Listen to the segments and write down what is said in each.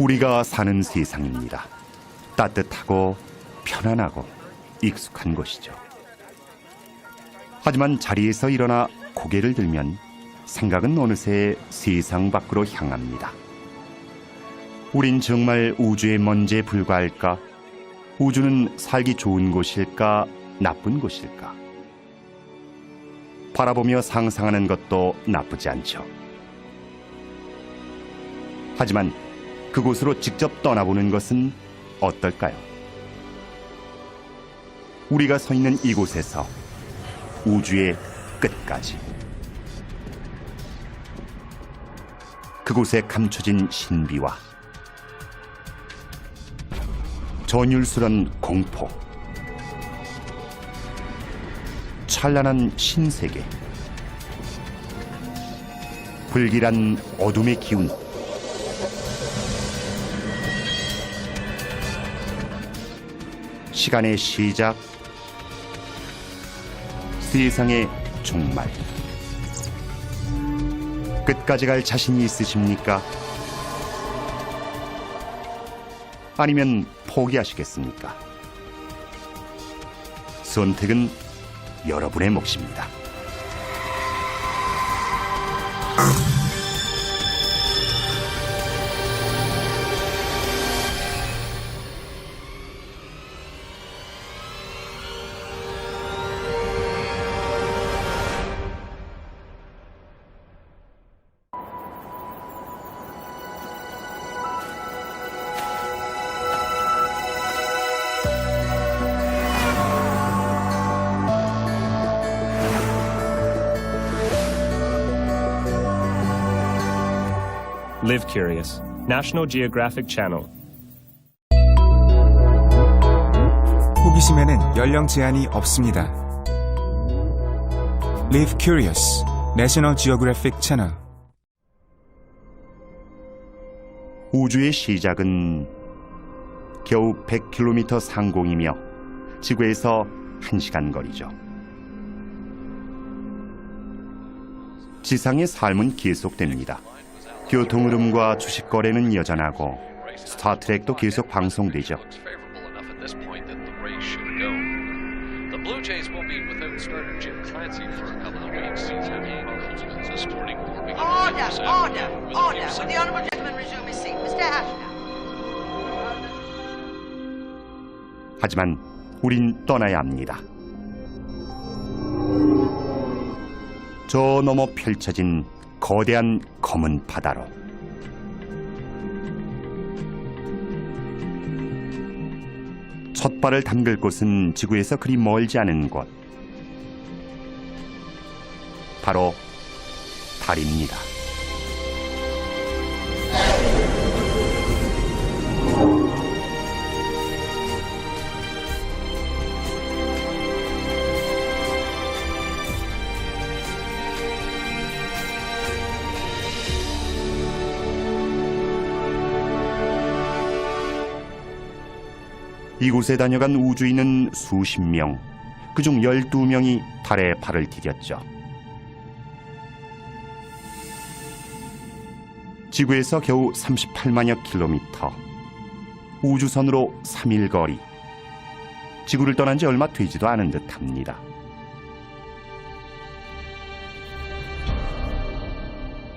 우리가 사는 세상입니다. 따뜻하고 편안하고 익숙한 곳이죠. 하지만 자리에서 일어나 고개를 들면 생각은 어느새 세상 밖으로 향합니다. 우린 정말 우주의 먼지에 불과할까? 우주는 살기 좋은 곳일까? 나쁜 곳일까? 바라보며 상상하는 것도 나쁘지 않죠. 하지만 그곳으로 직접 떠나보는 것은 어떨까요? 우리가 서 있는 이곳에서 우주의 끝까지, 그곳에 감춰진 신비와 전율스런 공포, 찬란한 신세계, 불길한 어둠의 기운, 시간의 시작, 세상의 종말. 끝까지 갈 자신이 있으십니까? 아니면 포기하시겠습니까? 선택은 여러분의 몫입니다. Live Curious, National Geographic Channel. 호기심에는 연령 제한이 없습니다. Live Curious, National Geographic Channel. 우주의 시작은 겨우 100km 상공이며 지구에서 1시간 거리죠. 지상의 삶은 계속됩니다. 교통 흐름과 주식 거래는 여전하고 스타트랙도 계속 방송되죠. 하지만 우린 떠나야 합니다. 저 너머 펼쳐진 거대한 검은 바다로. 첫 발을 담글 곳은 지구에서 그리 멀지 않은 곳, 바로 달입니다. 이곳에 다녀간 우주인은 수십 명, 그중 12명이 달에 발을 디뎠죠. 지구에서 겨우 38만여 킬로미터, 우주선으로 3일 거리, 지구를 떠난 지 얼마 되지도 않은 듯합니다.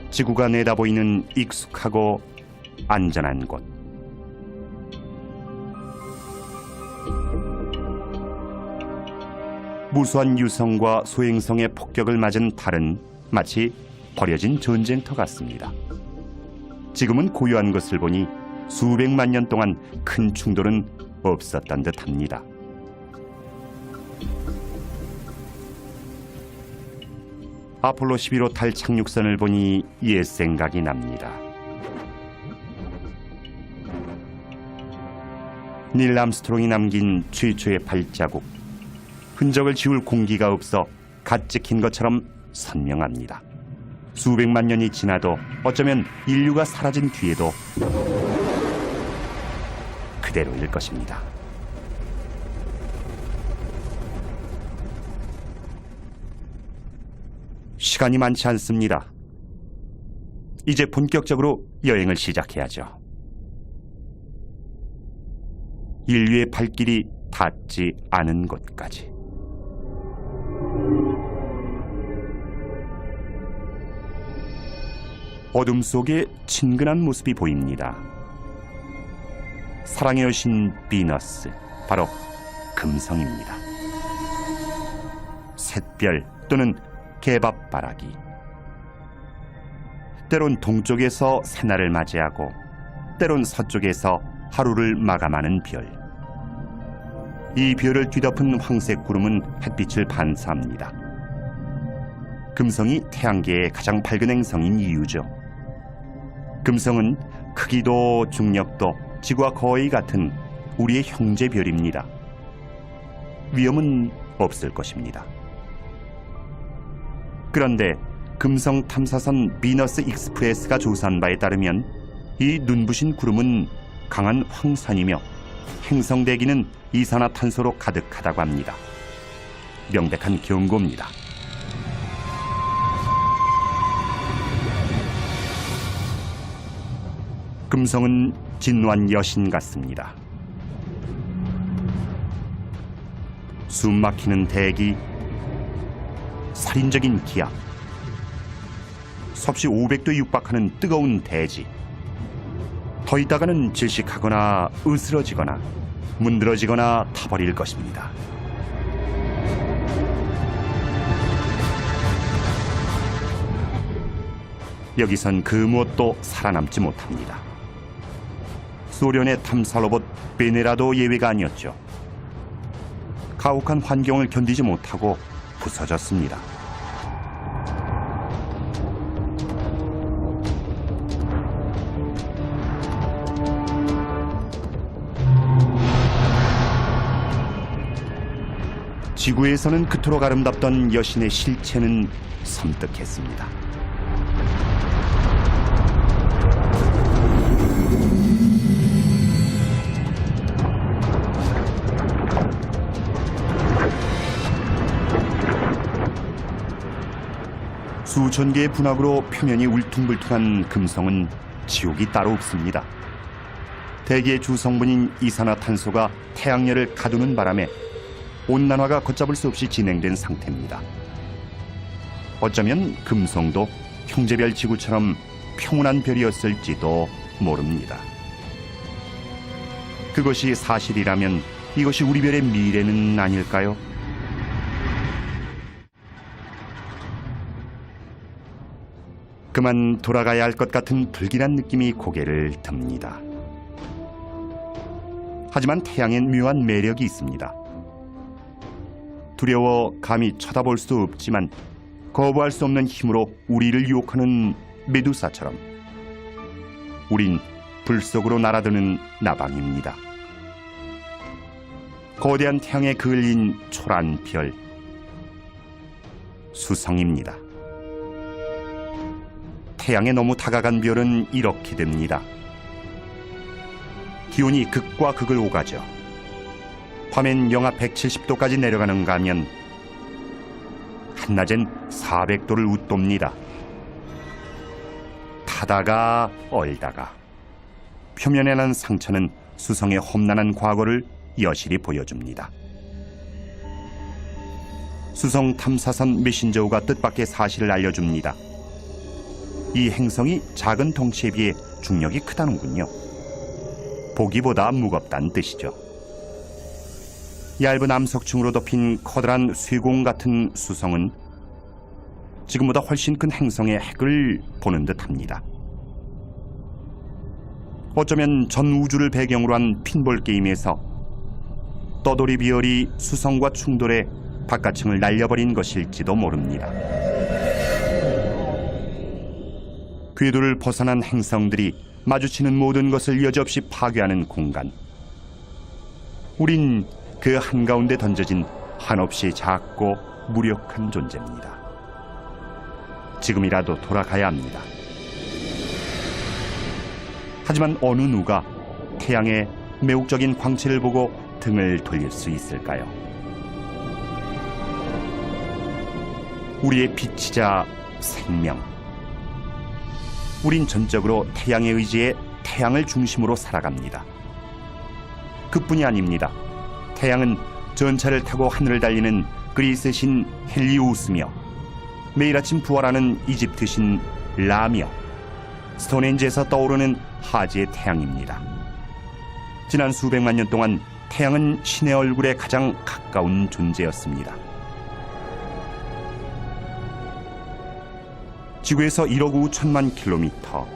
지구가 내다보이는 익숙하고 안전한 곳, 무수한 유성과 소행성의 폭격을 맞은 달은 마치 버려진 전쟁터 같습니다. 지금은 고요한 것을 보니 수백만 년 동안 큰 충돌은 없었던 듯합니다. 아폴로 11호 달 착륙선을 보니 옛 생각이 납니다. 닐 암스트롱이 남긴 최초의 발자국, 흔적을 지울 공기가 없어 갓 찍힌 것처럼 선명합니다. 수백만 년이 지나도 어쩌면 인류가 사라진 뒤에도 그대로일 것입니다. 시간이 많지 않습니다. 이제 본격적으로 여행을 시작해야죠. 인류의 발길이 닿지 않은 곳까지. 어둠 속에 친근한 모습이 보입니다. 사랑의 여신 비너스, 바로 금성입니다. 샛별 또는 개밥바라기, 때론 동쪽에서 새날을 맞이하고 때론 서쪽에서 하루를 마감하는 별. 이 별을 뒤덮은 황색 구름은 햇빛을 반사합니다. 금성이 태양계의 가장 밝은 행성인 이유죠. 금성은 크기도 중력도 지구와 거의 같은 우리의 형제별입니다. 위험은 없을 것입니다. 그런데 금성 탐사선 비너스 익스프레스가 조사한 바에 따르면 이 눈부신 구름은 강한 황산이며 행성 대기는 이산화탄소로 가득하다고 합니다. 명백한 경고입니다. 금성은 진노한 여신 같습니다. 숨막히는 대기, 살인적인 기압, 섭씨 500도에 육박하는 뜨거운 대지. 더 있다가는 질식하거나 으스러지거나 문드러지거나 타버릴 것입니다. 여기선 그 무엇도 살아남지 못합니다. 소련의 탐사 로봇 베네라도 예외가 아니었죠. 가혹한 환경을 견디지 못하고 부서졌습니다. 지구에서는 그토록 아름답던 여신의 실체는 섬뜩했습니다. 수천 개의 분화구로 표면이 울퉁불퉁한 금성은 지옥이 따로 없습니다. 대기의 주성분인 이산화탄소가 태양열을 가두는 바람에 온난화가 걷잡을 수 없이 진행된 상태입니다. 어쩌면 금성도 형제별 지구처럼 평온한 별이었을지도 모릅니다. 그것이 사실이라면 이것이 우리 별의 미래는 아닐까요? 그만 돌아가야 할 것 같은 불길한 느낌이 고개를 듭니다. 하지만 태양엔 묘한 매력이 있습니다. 두려워 감히 쳐다볼 수 없지만 거부할 수 없는 힘으로 우리를 유혹하는 메두사처럼 우린 불 속으로 날아드는 나방입니다. 거대한 태양에 그을린 초란 별, 수성입니다. 태양에 너무 다가간 별은 이렇게 됩니다. 기온이 극과 극을 오가죠. 밤엔 영하 170도까지 내려가는가 하면 한낮엔 400도를 웃돕니다. 타다가 얼다가 표면에 난 상처는 수성의 험난한 과거를 여실히 보여줍니다. 수성 탐사선 메신저우가 뜻밖의 사실을 알려줍니다. 이 행성이 작은 덩치에 비해 중력이 크다는군요. 보기보다 무겁다는 뜻이죠. 얇은 암석층으로 덮인 커다란 쇠공 같은 수성은 지금보다 훨씬 큰 행성의 핵을 보는 듯합니다. 어쩌면 전 우주를 배경으로 한 핀볼 게임에서 떠돌이 비열이 수성과 충돌해 바깥층을 날려버린 것일지도 모릅니다. 궤도를 벗어난 행성들이 마주치는 모든 것을 여지없이 파괴하는 공간. 우린 그 한가운데 던져진 한없이 작고 무력한 존재입니다. 지금이라도 돌아가야 합니다. 하지만 어느 누가 태양의 매혹적인 광채를 보고 등을 돌릴 수 있을까요? 우리의 빛이자 생명. 우린 전적으로 태양의 의지에 태양을 중심으로 살아갑니다. 그뿐이 아닙니다. 태양은 전차를 타고 하늘을 달리는 그리스의 신 헬리우스며 매일 아침 부활하는 이집트 신 라며 스톤헨지에서 떠오르는 하지의 태양입니다. 지난 수백만 년 동안 태양은 신의 얼굴에 가장 가까운 존재였습니다. 지구에서 1억 5천만 킬로미터,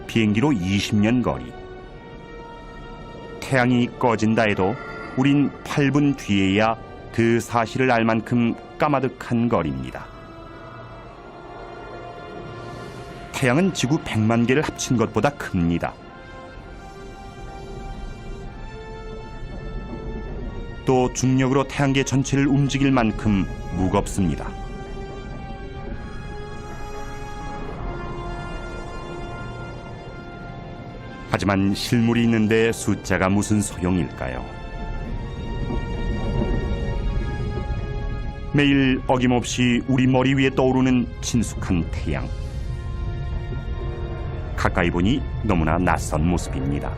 비행기로 20년 거리. 태양이 꺼진다 해도 우린 8분 뒤에야 그 사실을 알 만큼 까마득한 거리입니다. 태양은 지구 100만 개를 합친 것보다 큽니다. 또 중력으로 태양계 전체를 움직일 만큼 무겁습니다. 하지만 실물이 있는데 숫자가 무슨 소용일까요? 매일 어김없이 우리 머리 위에 떠오르는 친숙한 태양. 가까이 보니 너무나 낯선 모습입니다.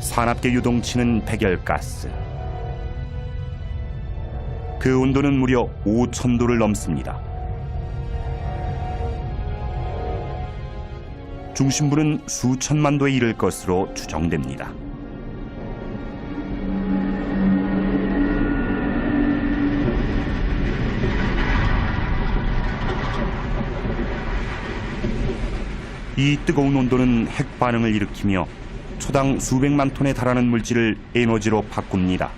산압계 유동치는 백열가스. 그 온도는 무려 5,000도를 넘습니다. 중심부는 수천만 도에 이를 것으로 추정됩니다. 이 뜨거운 온도는 핵 반응을 일으키며 초당 수백만 톤에 달하는 물질을 에너지로 바꿉니다.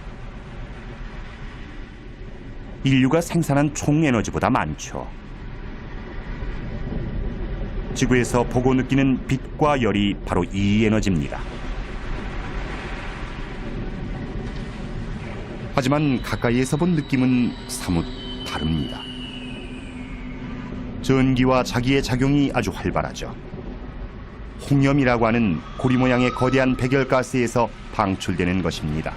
인류가 생산한 총 에너지보다 많죠. 지구에서 보고 느끼는 빛과 열이 바로 이 에너지입니다. 하지만 가까이에서 본 느낌은 사뭇 다릅니다. 전기와 자기의 작용이 아주 활발하죠. 홍염이라고 하는 고리 모양의 거대한 백열가스에서 방출되는 것입니다.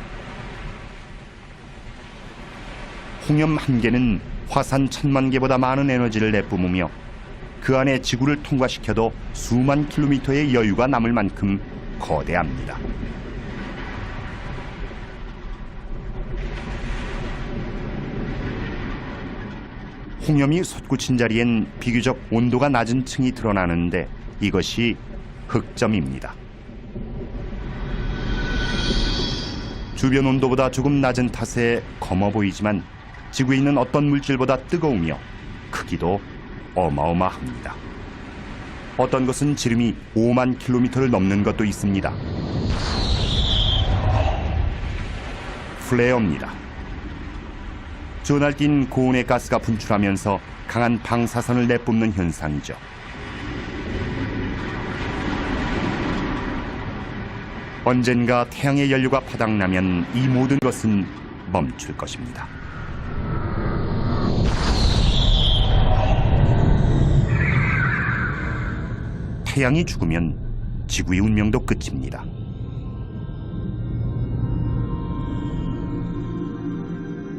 홍염 한 개는 화산 1000만 개보다 많은 에너지를 내뿜으며 그 안에 지구를 통과시켜도 수만 킬로미터의 여유가 남을 만큼 거대합니다. 홍염이 솟구친 자리엔 비교적 온도가 낮은 층이 드러나는데 이것이 흑점입니다. 주변 온도보다 조금 낮은 탓에 검어 보이지만 지구에 있는 어떤 물질보다 뜨거우며 크기도 어마어마합니다. 어떤 것은 지름이 5만 킬로미터를 넘는 것도 있습니다. 플레어입니다. 전할 띤 고온의 가스가 분출하면서 강한 방사선을 내뿜는 현상이죠. 언젠가 태양의 연료가 바닥나면 이 모든 것은 멈출 것입니다. 태양이 죽으면 지구의 운명도 끝입니다.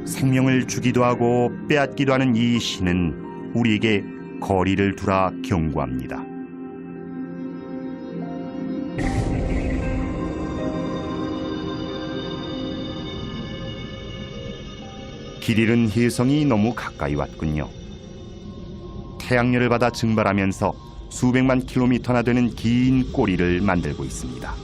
생명을 주기도 하고 빼앗기도 하는 이 신은 우리에게 거리를 두라 경고합니다. 길 잃은 혜성이 너무 가까이 왔군요. 태양열을 받아 증발하면서 수백만 킬로미터나 되는 긴 꼬리를 만들고 있습니다.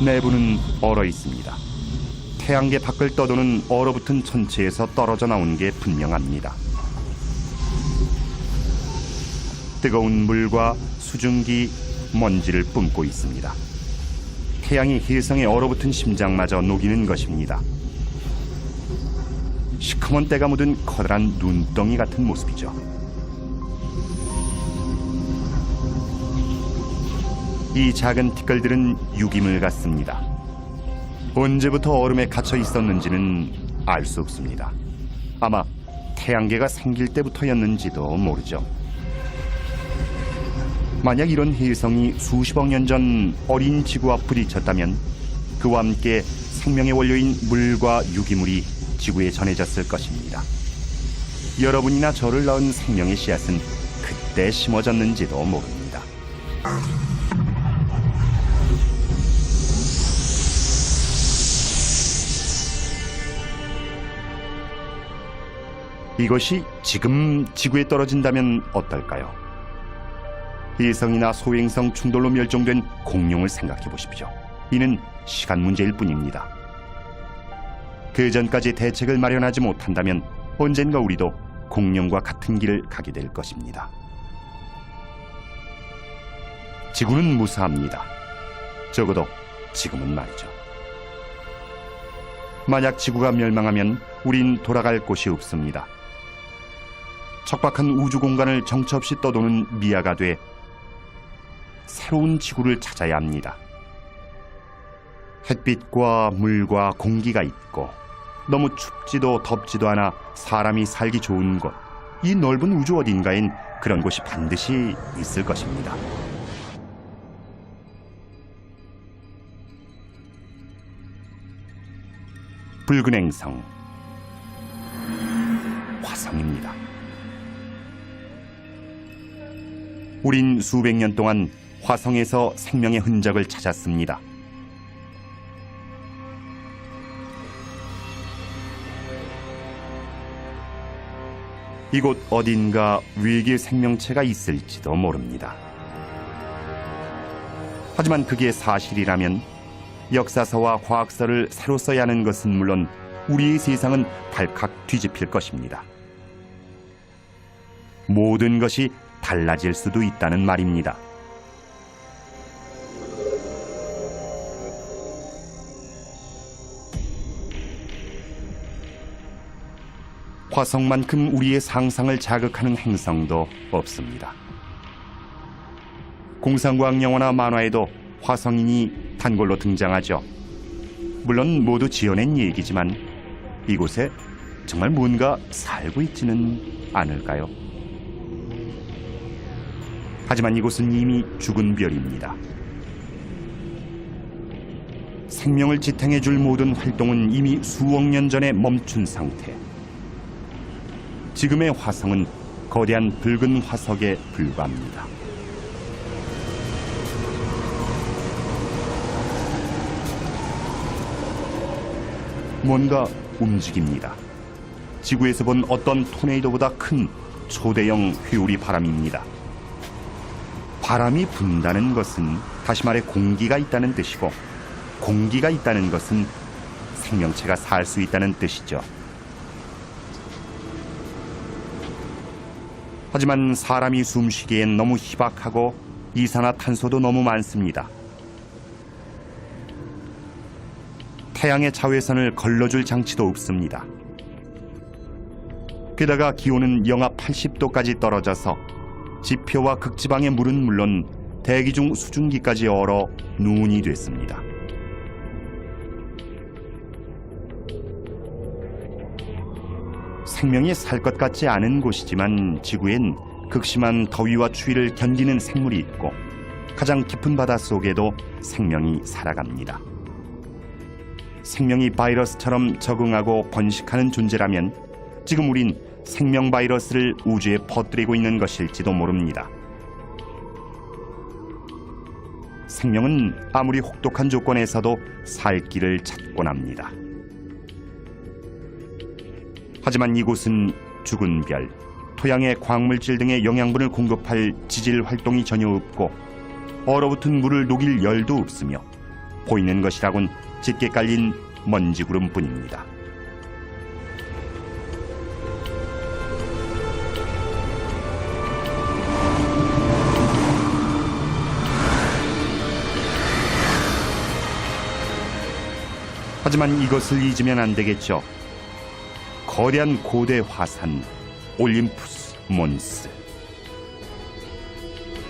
내부는 얼어 있습니다. 태양계 밖을 떠도는 얼어붙은 천체에서 떨어져 나온 게 분명합니다. 뜨거운 물과 수증기, 먼지를 뿜고 있습니다. 태양이 혜성에 얼어붙은 심장마저 녹이는 것입니다. 시커먼 때가 묻은 커다란 눈덩이 같은 모습이죠. 이 작은 티끌들은 유기물 같습니다. 언제부터 얼음에 갇혀 있었는지는 알 수 없습니다. 아마 태양계가 생길 때부터였는지도 모르죠. 만약 이런 혜성이 수십억 년 전 어린 지구와 부딪혔다면 그와 함께 생명의 원료인 물과 유기물이 지구에 전해졌을 것입니다. 여러분이나 저를 낳은 생명의 씨앗은 그때 심어졌는지도 모릅니다. 이것이 지금 지구에 떨어진다면 어떨까요? 일성이나 소행성 충돌로 멸종된 공룡을 생각해 보십시오. 이는 시간 문제일 뿐입니다. 그 전까지 대책을 마련하지 못한다면 언젠가 우리도 공룡과 같은 길을 가게 될 것입니다. 지구는 무사합니다. 적어도 지금은 말이죠. 만약 지구가 멸망하면 우린 돌아갈 곳이 없습니다. 척박한 우주 공간을 정처 없이 떠도는 미아가 돼 새로운 지구를 찾아야 합니다. 햇빛과 물과 공기가 있고 너무 춥지도 덥지도 않아 사람이 살기 좋은 곳, 이 넓은 우주 어딘가엔 그런 곳이 반드시 있을 것입니다. 붉은 행성, 화성입니다. 우린 수백 년 동안 화성에서 생명의 흔적을 찾았습니다. 이곳 어딘가 위기 생명체가 있을지도 모릅니다. 하지만 그게 사실이라면 역사서와 과학서를 새로 써야 하는 것은 물론 우리의 세상은 발칵 뒤집힐 것입니다. 모든 것이 달라질 수도 있다는 말입니다. 화성만큼 우리의 상상을 자극하는 행성도 없습니다. 공상과학 영화나 만화에도 화성인이 단골로 등장하죠. 물론 모두 지어낸 얘기지만 이곳에 정말 뭔가 살고 있지는 않을까요? 하지만 이곳은 이미 죽은 별입니다. 생명을 지탱해줄 모든 활동은 이미 수억 년 전에 멈춘 상태. 지금의 화성은 거대한 붉은 화석에 불과합니다. 뭔가 움직입니다. 지구에서 본 어떤 토네이도보다 큰 초대형 회오리 바람입니다. 바람이 분다는 것은 다시 말해 공기가 있다는 뜻이고, 공기가 있다는 것은 생명체가 살 수 있다는 뜻이죠. 하지만 사람이 숨쉬기엔 너무 희박하고 이산화탄소도 너무 많습니다. 태양의 자외선을 걸러줄 장치도 없습니다. 게다가 기온은 영하 80도까지 떨어져서 지표와 극지방의 물은 물론 대기 중 수증기까지 얼어 눈이 됐습니다. 생명이 살 것 같지 않은 곳이지만 지구엔 극심한 더위와 추위를 견디는 생물이 있고 가장 깊은 바다 속에도 생명이 살아갑니다. 생명이 바이러스처럼 적응하고 번식하는 존재라면 지금 우린 생명 바이러스를 우주에 퍼뜨리고 있는 것일지도 모릅니다. 생명은 아무리 혹독한 조건에서도 살 길을 찾곤 합니다. 하지만 이곳은 죽은 별, 토양의 광물질 등의 영양분을 공급할 지질 활동이 전혀 없고 얼어붙은 물을 녹일 열도 없으며 보이는 것이라곤 짙게 깔린 먼지구름뿐입니다. 하지만 이것을 잊으면 안 되겠죠. 거대한 고대 화산 올림푸스 몬스.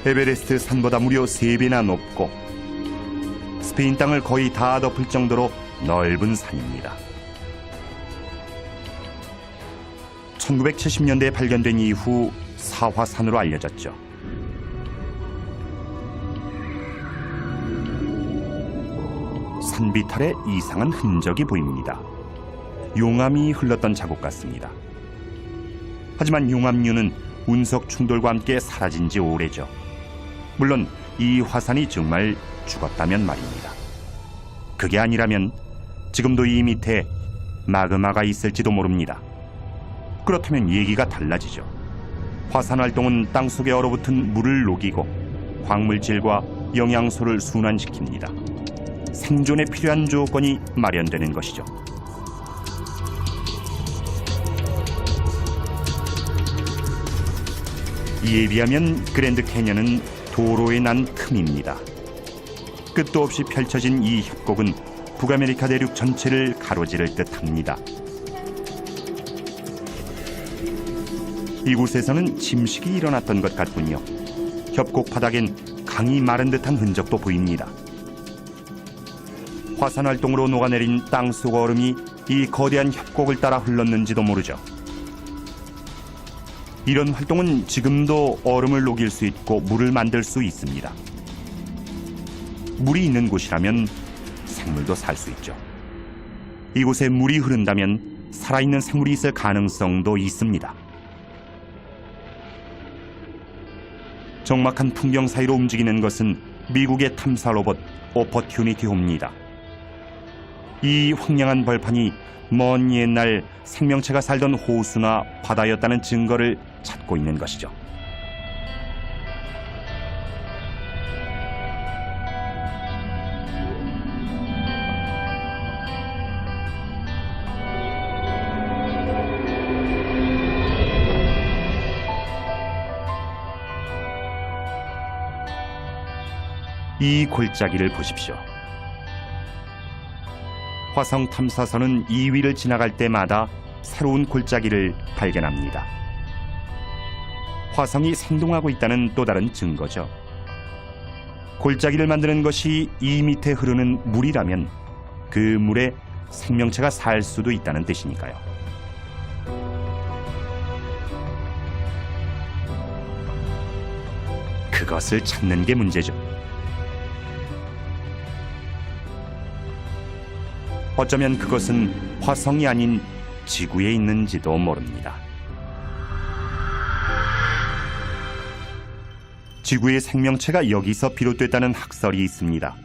에베레스트 산보다 무려 3배나 높고 스페인 땅을 거의 다 덮을 정도로 넓은 산입니다. 1970년대에 발견된 이후 사화산으로 알려졌죠. 산비탈에 이상한 흔적이 보입니다. 용암이 흘렀던 자국 같습니다. 하지만 용암류는 운석 충돌과 함께 사라진 지 오래죠. 물론 이 화산이 정말 죽었다면 말입니다. 그게 아니라면 지금도 이 밑에 마그마가 있을지도 모릅니다. 그렇다면 얘기가 달라지죠. 화산 활동은 땅속에 얼어붙은 물을 녹이고 광물질과 영양소를 순환시킵니다. 생존에 필요한 조건이 마련되는 것이죠. 이에 비하면 그랜드 캐년은 도로에 난 틈입니다. 끝도 없이 펼쳐진 이 협곡은 북아메리카 대륙 전체를 가로지를 듯합니다. 이곳에서는 침식이 일어났던 것 같군요. 협곡 바닥엔 강이 마른 듯한 흔적도 보입니다. 화산 활동으로 녹아내린 땅속 얼음이 이 거대한 협곡을 따라 흘렀는지도 모르죠. 이런 활동은 지금도 얼음을 녹일 수 있고 물을 만들 수 있습니다. 물이 있는 곳이라면 생물도 살 수 있죠. 이곳에 물이 흐른다면 살아있는 생물이 있을 가능성도 있습니다. 적막한 풍경 사이로 움직이는 것은 미국의 탐사 로봇 오퍼튜니티 호입니다. 이 황량한 벌판이 먼 옛날 생명체가 살던 호수나 바다였다는 증거를 찾고 있는 것이죠. 이 골짜기를 보십시오. 화성 탐사선은 이 위를 지나갈 때마다 새로운 골짜기를 발견합니다. 화성이 생동하고 있다는 또 다른 증거죠. 골짜기를 만드는 것이 이 밑에 흐르는 물이라면 그 물에 생명체가 살 수도 있다는 뜻이니까요. 그것을 찾는 게 문제죠. 어쩌면 그것은 화성이 아닌 지구에 있는지도 모릅니다. 지구의 생명체가 여기서 비롯됐다는 학설이 있습니다.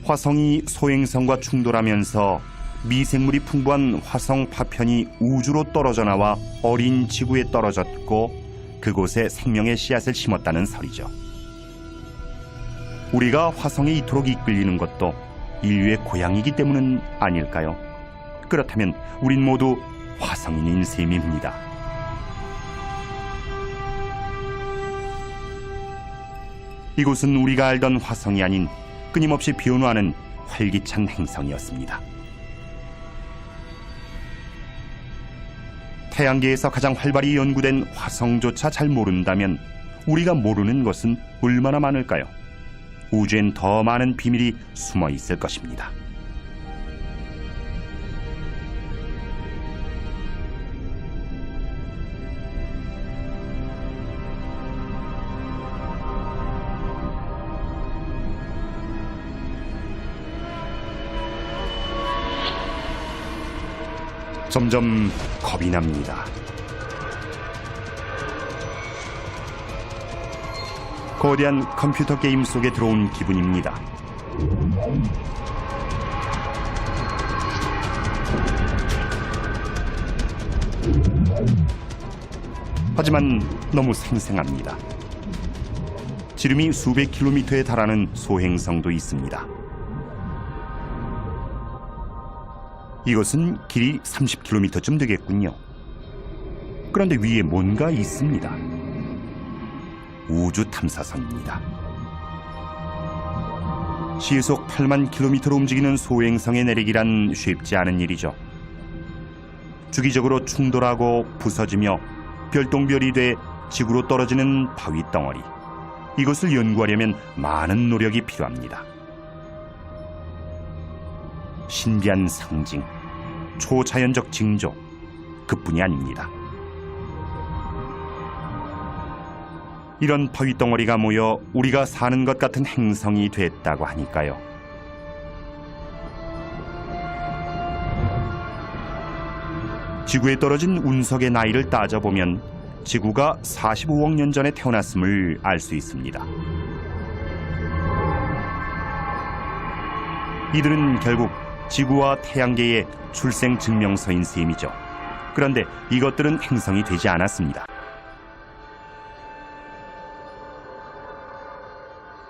화성이 소행성과 충돌하면서 미생물이 풍부한 화성 파편이 우주로 떨어져 나와 어린 지구에 떨어졌고 그곳에 생명의 씨앗을 심었다는 설이죠. 우리가 화성에 이토록 이끌리는 것도 인류의 고향이기 때문은 아닐까요? 그렇다면 우린 모두 화성인인 셈입니다. 이곳은 우리가 알던 화성이 아닌 끊임없이 변화하는 활기찬 행성이었습니다. 태양계에서 가장 활발히 연구된 화성조차 잘 모른다면 우리가 모르는 것은 얼마나 많을까요? 우주엔 더 많은 비밀이 숨어 있을 것입니다. 점점 겁이 납니다. 거대한 컴퓨터 게임 속에 들어온 기분입니다. 하지만 너무 생생합니다. 지름이 수백 킬로미터에 달하는 소행성도 있습니다. 이것은 길이 30km쯤 되겠군요. 그런데 위에 뭔가 있습니다. 우주 탐사선입니다. 시속 8만 킬로미터로 움직이는 소행성에 내리기란 쉽지 않은 일이죠. 주기적으로 충돌하고 부서지며 별똥별이 돼 지구로 떨어지는 바위 덩어리. 이것을 연구하려면 많은 노력이 필요합니다. 신비한 상징, 초자연적 징조, 그뿐이 아닙니다. 이런 바위 덩어리가 모여 우리가 사는 것 같은 행성이 됐다고 하니까요. 지구에 떨어진 운석의 나이를 따져보면 지구가 45억 년 전에 태어났음을 알 수 있습니다. 이들은 결국 지구와 태양계의 출생 증명서인 셈이죠. 그런데 이것들은 행성이 되지 않았습니다.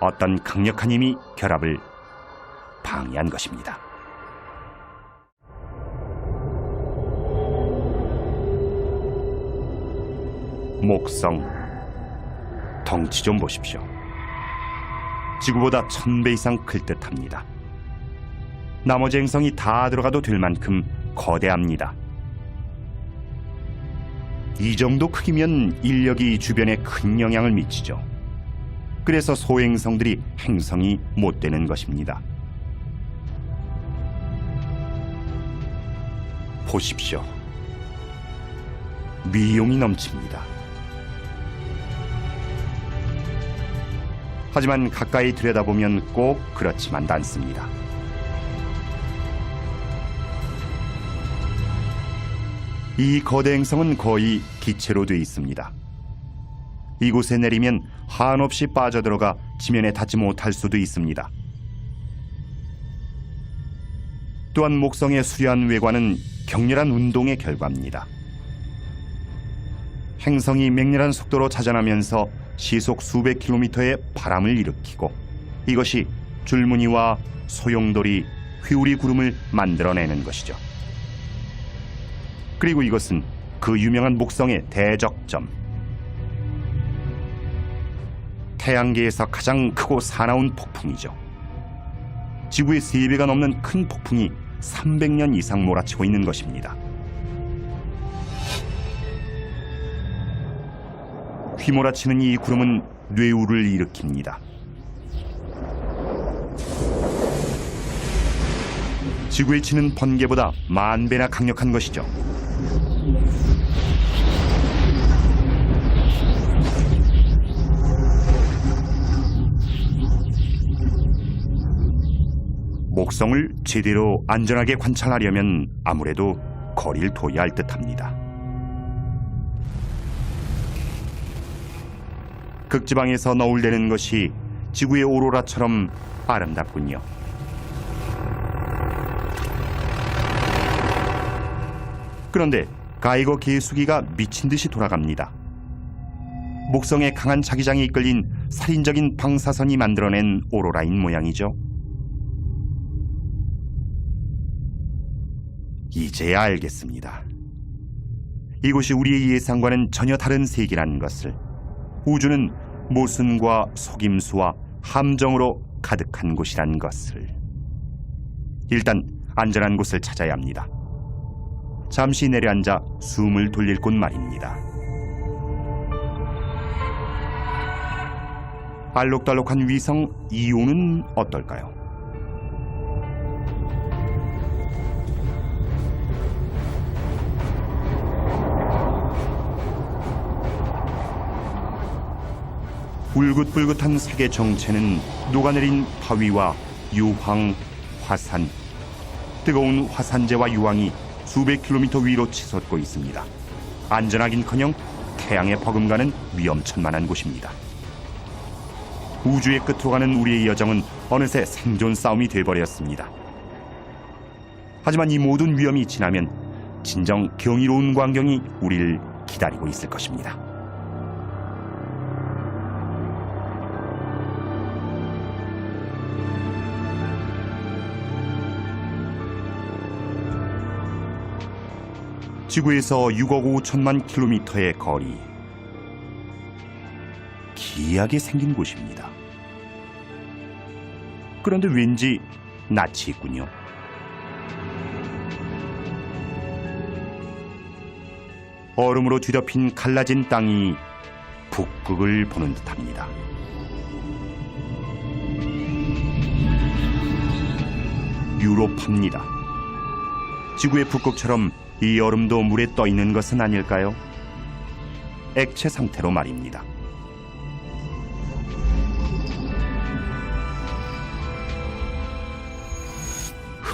어떤 강력한 힘이 결합을 방해한 것입니다. 목성, 덩치 좀 보십시오. 지구보다 1000배 이상 클 듯합니다. 나머지 행성이 다 들어가도 될 만큼 거대합니다. 이 정도 크기면 인력이 주변에 큰 영향을 미치죠. 그래서 소행성들이 행성이 못 되는 것입니다. 보십시오. 미용이 넘칩니다. 하지만 가까이 들여다보면 꼭 그렇지만도 않습니다. 이 거대 행성은 거의 기체로 되어 있습니다. 이곳에 내리면 한없이 빠져들어가 지면에 닿지 못할 수도 있습니다. 또한 목성의 수려한 외관은 격렬한 운동의 결과입니다. 행성이 맹렬한 속도로 자전하면서 시속 수백 킬로미터의 바람을 일으키고 이것이 줄무늬와 소용돌이, 휘우리 구름을 만들어내는 것이죠. 그리고 이것은 그 유명한 목성의 대적점, 태양계에서 가장 크고 사나운 폭풍이죠. 지구의 3배가 넘는 큰 폭풍이 300년 이상 몰아치고 있는 것입니다. 휘몰아치는 이 구름은 뇌우를 일으킵니다. 지구에 치는 번개보다 10,000배나 강력한 것이죠. 목성을 제대로 안전하게 관찰하려면 아무래도 거리를 둬야 할 듯합니다. 극지방에서 너울대는 것이 지구의 오로라처럼 아름답군요. 그런데 가이거 계수기가 미친 듯이 돌아갑니다. 목성의 강한 자기장에 이끌린 살인적인 방사선이 만들어낸 오로라인 모양이죠. 이제야 알겠습니다. 이곳이 우리의 예상과는 전혀 다른 세계라는 것을. 우주는 모순과 속임수와 함정으로 가득한 곳이란 것을. 일단 안전한 곳을 찾아야 합니다. 잠시 내려앉아 숨을 돌릴 곳 말입니다. 알록달록한 위성 이오는 어떨까요? 울긋불긋한 색의 정체는 녹아내린 바위와 유황, 화산, 뜨거운 화산재와 유황이 수백 킬로미터 위로 치솟고 있습니다. 안전하긴커녕 태양에 버금가는 위험천만한 곳입니다. 우주의 끝으로 가는 우리의 여정은 어느새 생존 싸움이 돼버렸습니다. 하지만 이 모든 위험이 지나면 진정 경이로운 광경이 우리를 기다리고 있을 것입니다. 지구에서 6억 5천만 킬로미터의 거리. 기이하게 생긴 곳입니다. 그런데 왠지 낯이 있군요. 얼음으로 뒤덮인 갈라진 땅이 북극을 보는 듯합니다. 유로파입니다. 지구의 북극처럼 이 얼음도 물에 떠 있는 것은 아닐까요? 액체 상태로 말입니다.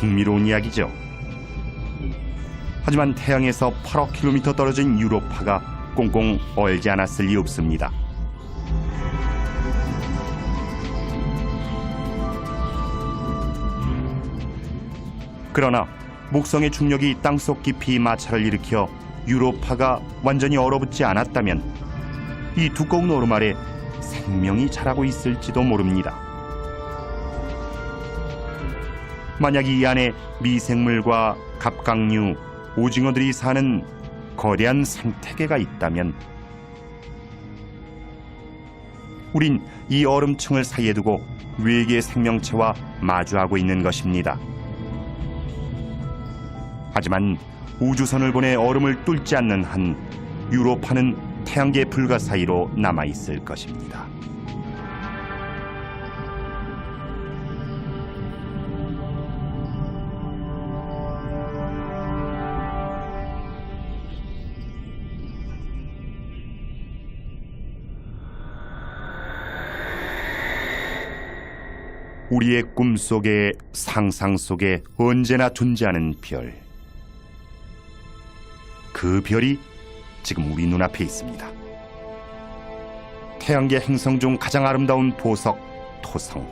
흥미로운 이야기죠. 하지만 태양에서 8억 킬로미터 떨어진 유로파가 꽁꽁 얼지 않았을 리 없습니다. 그러나 목성의 중력이 땅속 깊이 마찰을 일으켜 유로파가 완전히 얼어붙지 않았다면 이 두꺼운 얼음 아래 생명이 자라고 있을지도 모릅니다. 만약 이 안에 미생물과 갑각류, 오징어들이 사는 거대한 생태계가 있다면 우린 이 얼음층을 사이에 두고 외계 생명체와 마주하고 있는 것입니다. 하지만 우주선을 보내 얼음을 뚫지 않는 한 유로파는 태양계 불가 사이로 남아있을 것입니다. 우리의 꿈속에 상상 속에 언제나 존재하는 별. 그 별이 지금 우리 눈앞에 있습니다. 태양계 행성 중 가장 아름다운 보석, 토성.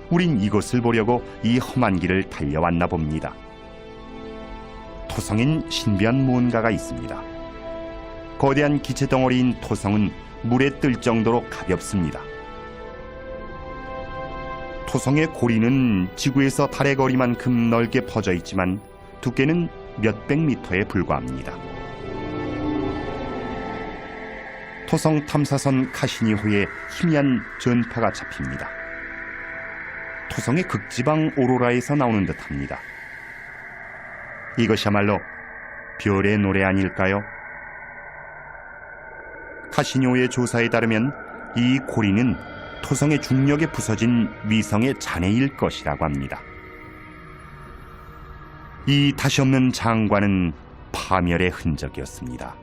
우린 이곳을 보려고 이 험한 길을 달려왔나 봅니다. 토성엔 신비한 무언가가 있습니다. 거대한 기체 덩어리인 토성은 물에 뜰 정도로 가볍습니다. 토성의 고리는 지구에서 달의 거리만큼 넓게 퍼져 있지만 두께는 몇백 미터에 불과합니다. 토성 탐사선 카시니호에 희미한 전파가 잡힙니다. 토성의 극지방 오로라에서 나오는 듯합니다. 이것이야말로 별의 노래 아닐까요? 카시니호의 조사에 따르면 이 고리는 토성의 중력에 부서진 위성의 잔해일 것이라고 합니다. 이 다시 없는 장관은 파멸의 흔적이었습니다.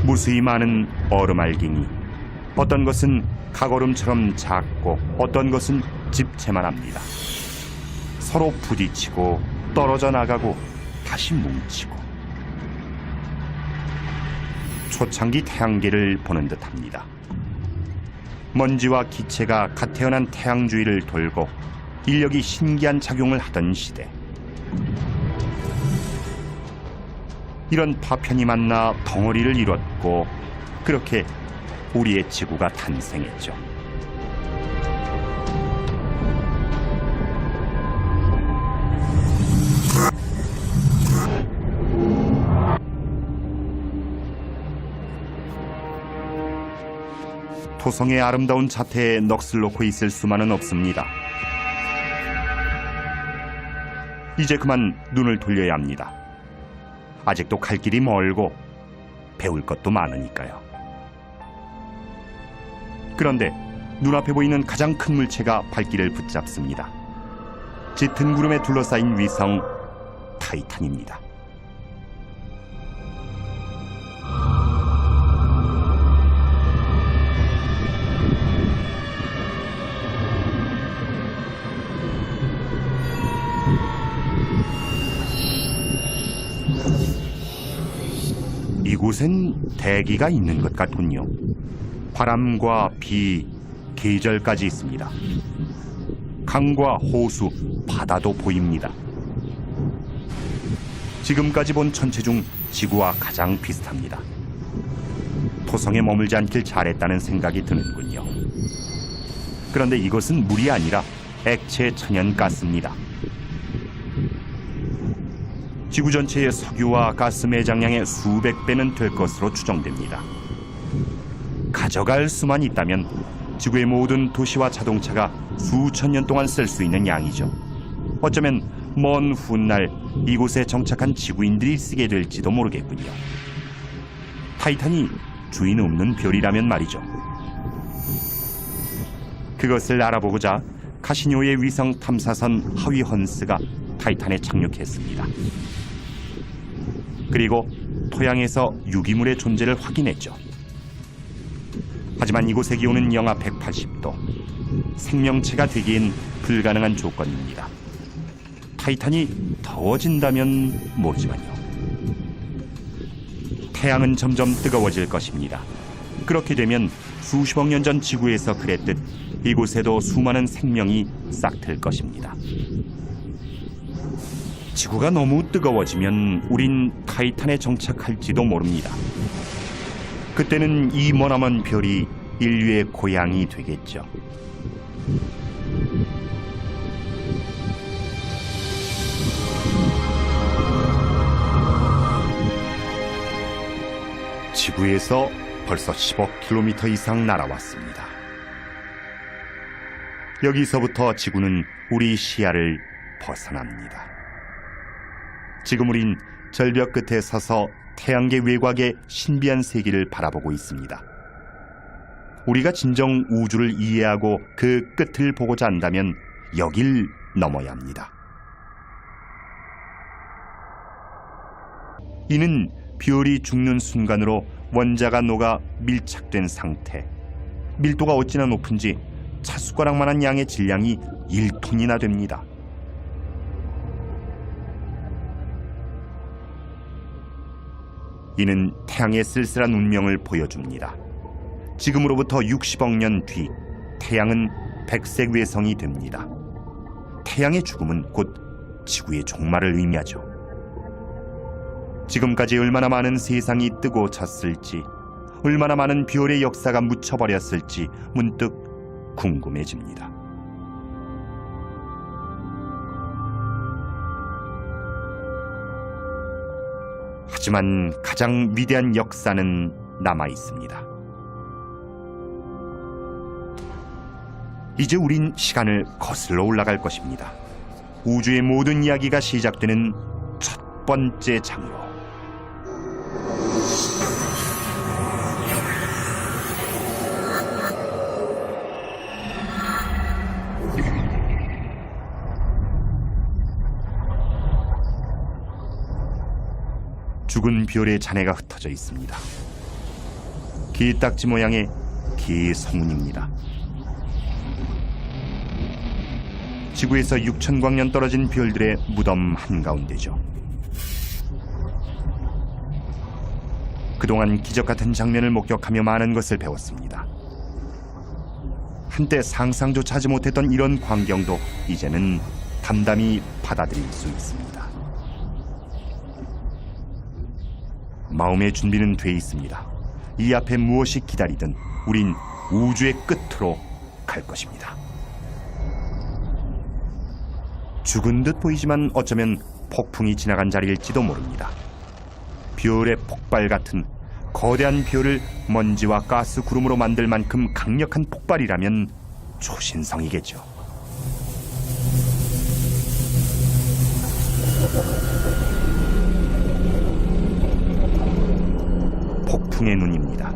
무수히 많은 얼음알갱이, 어떤 것은 각얼음처럼 작고 어떤 것은 집채만 합니다. 서로 부딪히고 떨어져 나가고 다시 뭉치고 초창기 태양계를 보는 듯합니다. 먼지와 기체가 갓 태어난 태양 주위를 돌고 인력이 신기한 작용을 하던 시대. 이런 파편이 만나 덩어리를 이뤘고 그렇게 우리의 지구가 탄생했죠. 토성의 아름다운 자태에 넋을 놓고 있을 수만은 없습니다. 이제 그만 눈을 돌려야 합니다. 아직도 갈 길이 멀고 배울 것도 많으니까요. 그런데 눈앞에 보이는 가장 큰 물체가 발길을 붙잡습니다. 짙은 구름에 둘러싸인 위성 타이탄입니다. 이곳엔 대기가 있는 것 같군요. 바람과 비, 계절까지 있습니다. 강과 호수, 바다도 보입니다. 지금까지 본 천체 중 지구와 가장 비슷합니다. 토성에 머물지 않길 잘했다는 생각이 드는군요. 그런데 이것은 물이 아니라 액체 천연가스입니다. 지구 전체의 석유와 가스 매장량의 수백 배는 될 것으로 추정됩니다. 가져갈 수만 있다면 지구의 모든 도시와 자동차가 수천 년 동안 쓸 수 있는 양이죠. 어쩌면 먼 훗날 이곳에 정착한 지구인들이 쓰게 될지도 모르겠군요. 타이탄이 주인 없는 별이라면 말이죠. 그것을 알아보고자 카시니호의 위성 탐사선 하위 헌스가 타이탄에 착륙했습니다. 그리고 토양에서 유기물의 존재를 확인했죠. 하지만 이곳의 기온은 영하 180도. 생명체가 되기엔 불가능한 조건입니다. 타이탄이 더워진다면 모르지만요. 태양은 점점 뜨거워질 것입니다. 그렇게 되면 수십억 년 전 지구에서 그랬듯 이곳에도 수많은 생명이 싹틀 것입니다. 지구가 너무 뜨거워지면 우린 타이탄에 정착할지도 모릅니다. 그때는 이 머나먼 별이 인류의 고향이 되겠죠. 지구에서 벌써 10억 킬로미터 이상 날아왔습니다. 여기서부터 지구는 우리 시야를 벗어납니다. 지금 우린 절벽 끝에 서서 태양계 외곽의 신비한 세계를 바라보고 있습니다. 우리가 진정 우주를 이해하고 그 끝을 보고자 한다면 여길 넘어야 합니다. 이는 별이 죽는 순간으로 원자가 녹아 밀착된 상태. 밀도가 어찌나 높은지 찻숟가락만한 양의 질량이 1톤이나 됩니다. 이는 태양의 쓸쓸한 운명을 보여줍니다. 지금으로부터 60억 년 뒤 태양은 백색 외성이 됩니다. 태양의 죽음은 곧 지구의 종말을 의미하죠. 지금까지 얼마나 많은 세상이 뜨고 졌을지, 얼마나 많은 별의 역사가 묻혀버렸을지 문득 궁금해집니다. 하지만 가장 위대한 역사는 남아 있습니다. 이제 우린 시간을 거슬러 올라갈 것입니다. 우주의 모든 이야기가 시작되는 첫 번째 장으로. 죽은 별의 잔해가 흩어져 있습니다. 기딱지 모양의 기의 성운입니다. 지구에서 6,000광년 떨어진 별들의 무덤 한가운데죠. 그동안 기적같은 장면을 목격하며 많은 것을 배웠습니다. 한때 상상조차 하지 못했던 이런 광경도 이제는 담담히 받아들일 수 있습니다. 마음의 준비는 돼 있습니다. 이 앞에 무엇이 기다리든 우린 우주의 끝으로 갈 것입니다. 죽은 듯 보이지만 어쩌면 폭풍이 지나간 자리일지도 모릅니다. 별의 폭발 같은 거대한 별을 먼지와 가스 구름으로 만들 만큼 강력한 폭발이라면 초신성이겠죠. 폭풍의 눈입니다.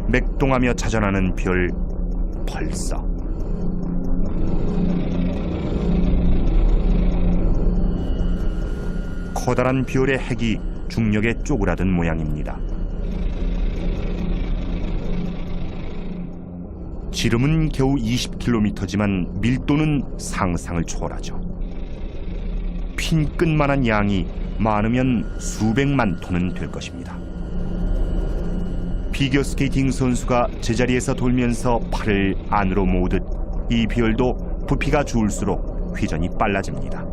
맥동하며 자전하는 별 벌써. 커다란 별의 핵이 중력에 쪼그라든 모양입니다. 지름은 겨우 20km지만 밀도는 상상을 초월하죠. 핀 끝만한 양이 많으면 수백만 톤은 될 것입니다. 피겨스케이팅 선수가 제자리에서 돌면서 팔을 안으로 모으듯 이 별도 부피가 줄수록 회전이 빨라집니다.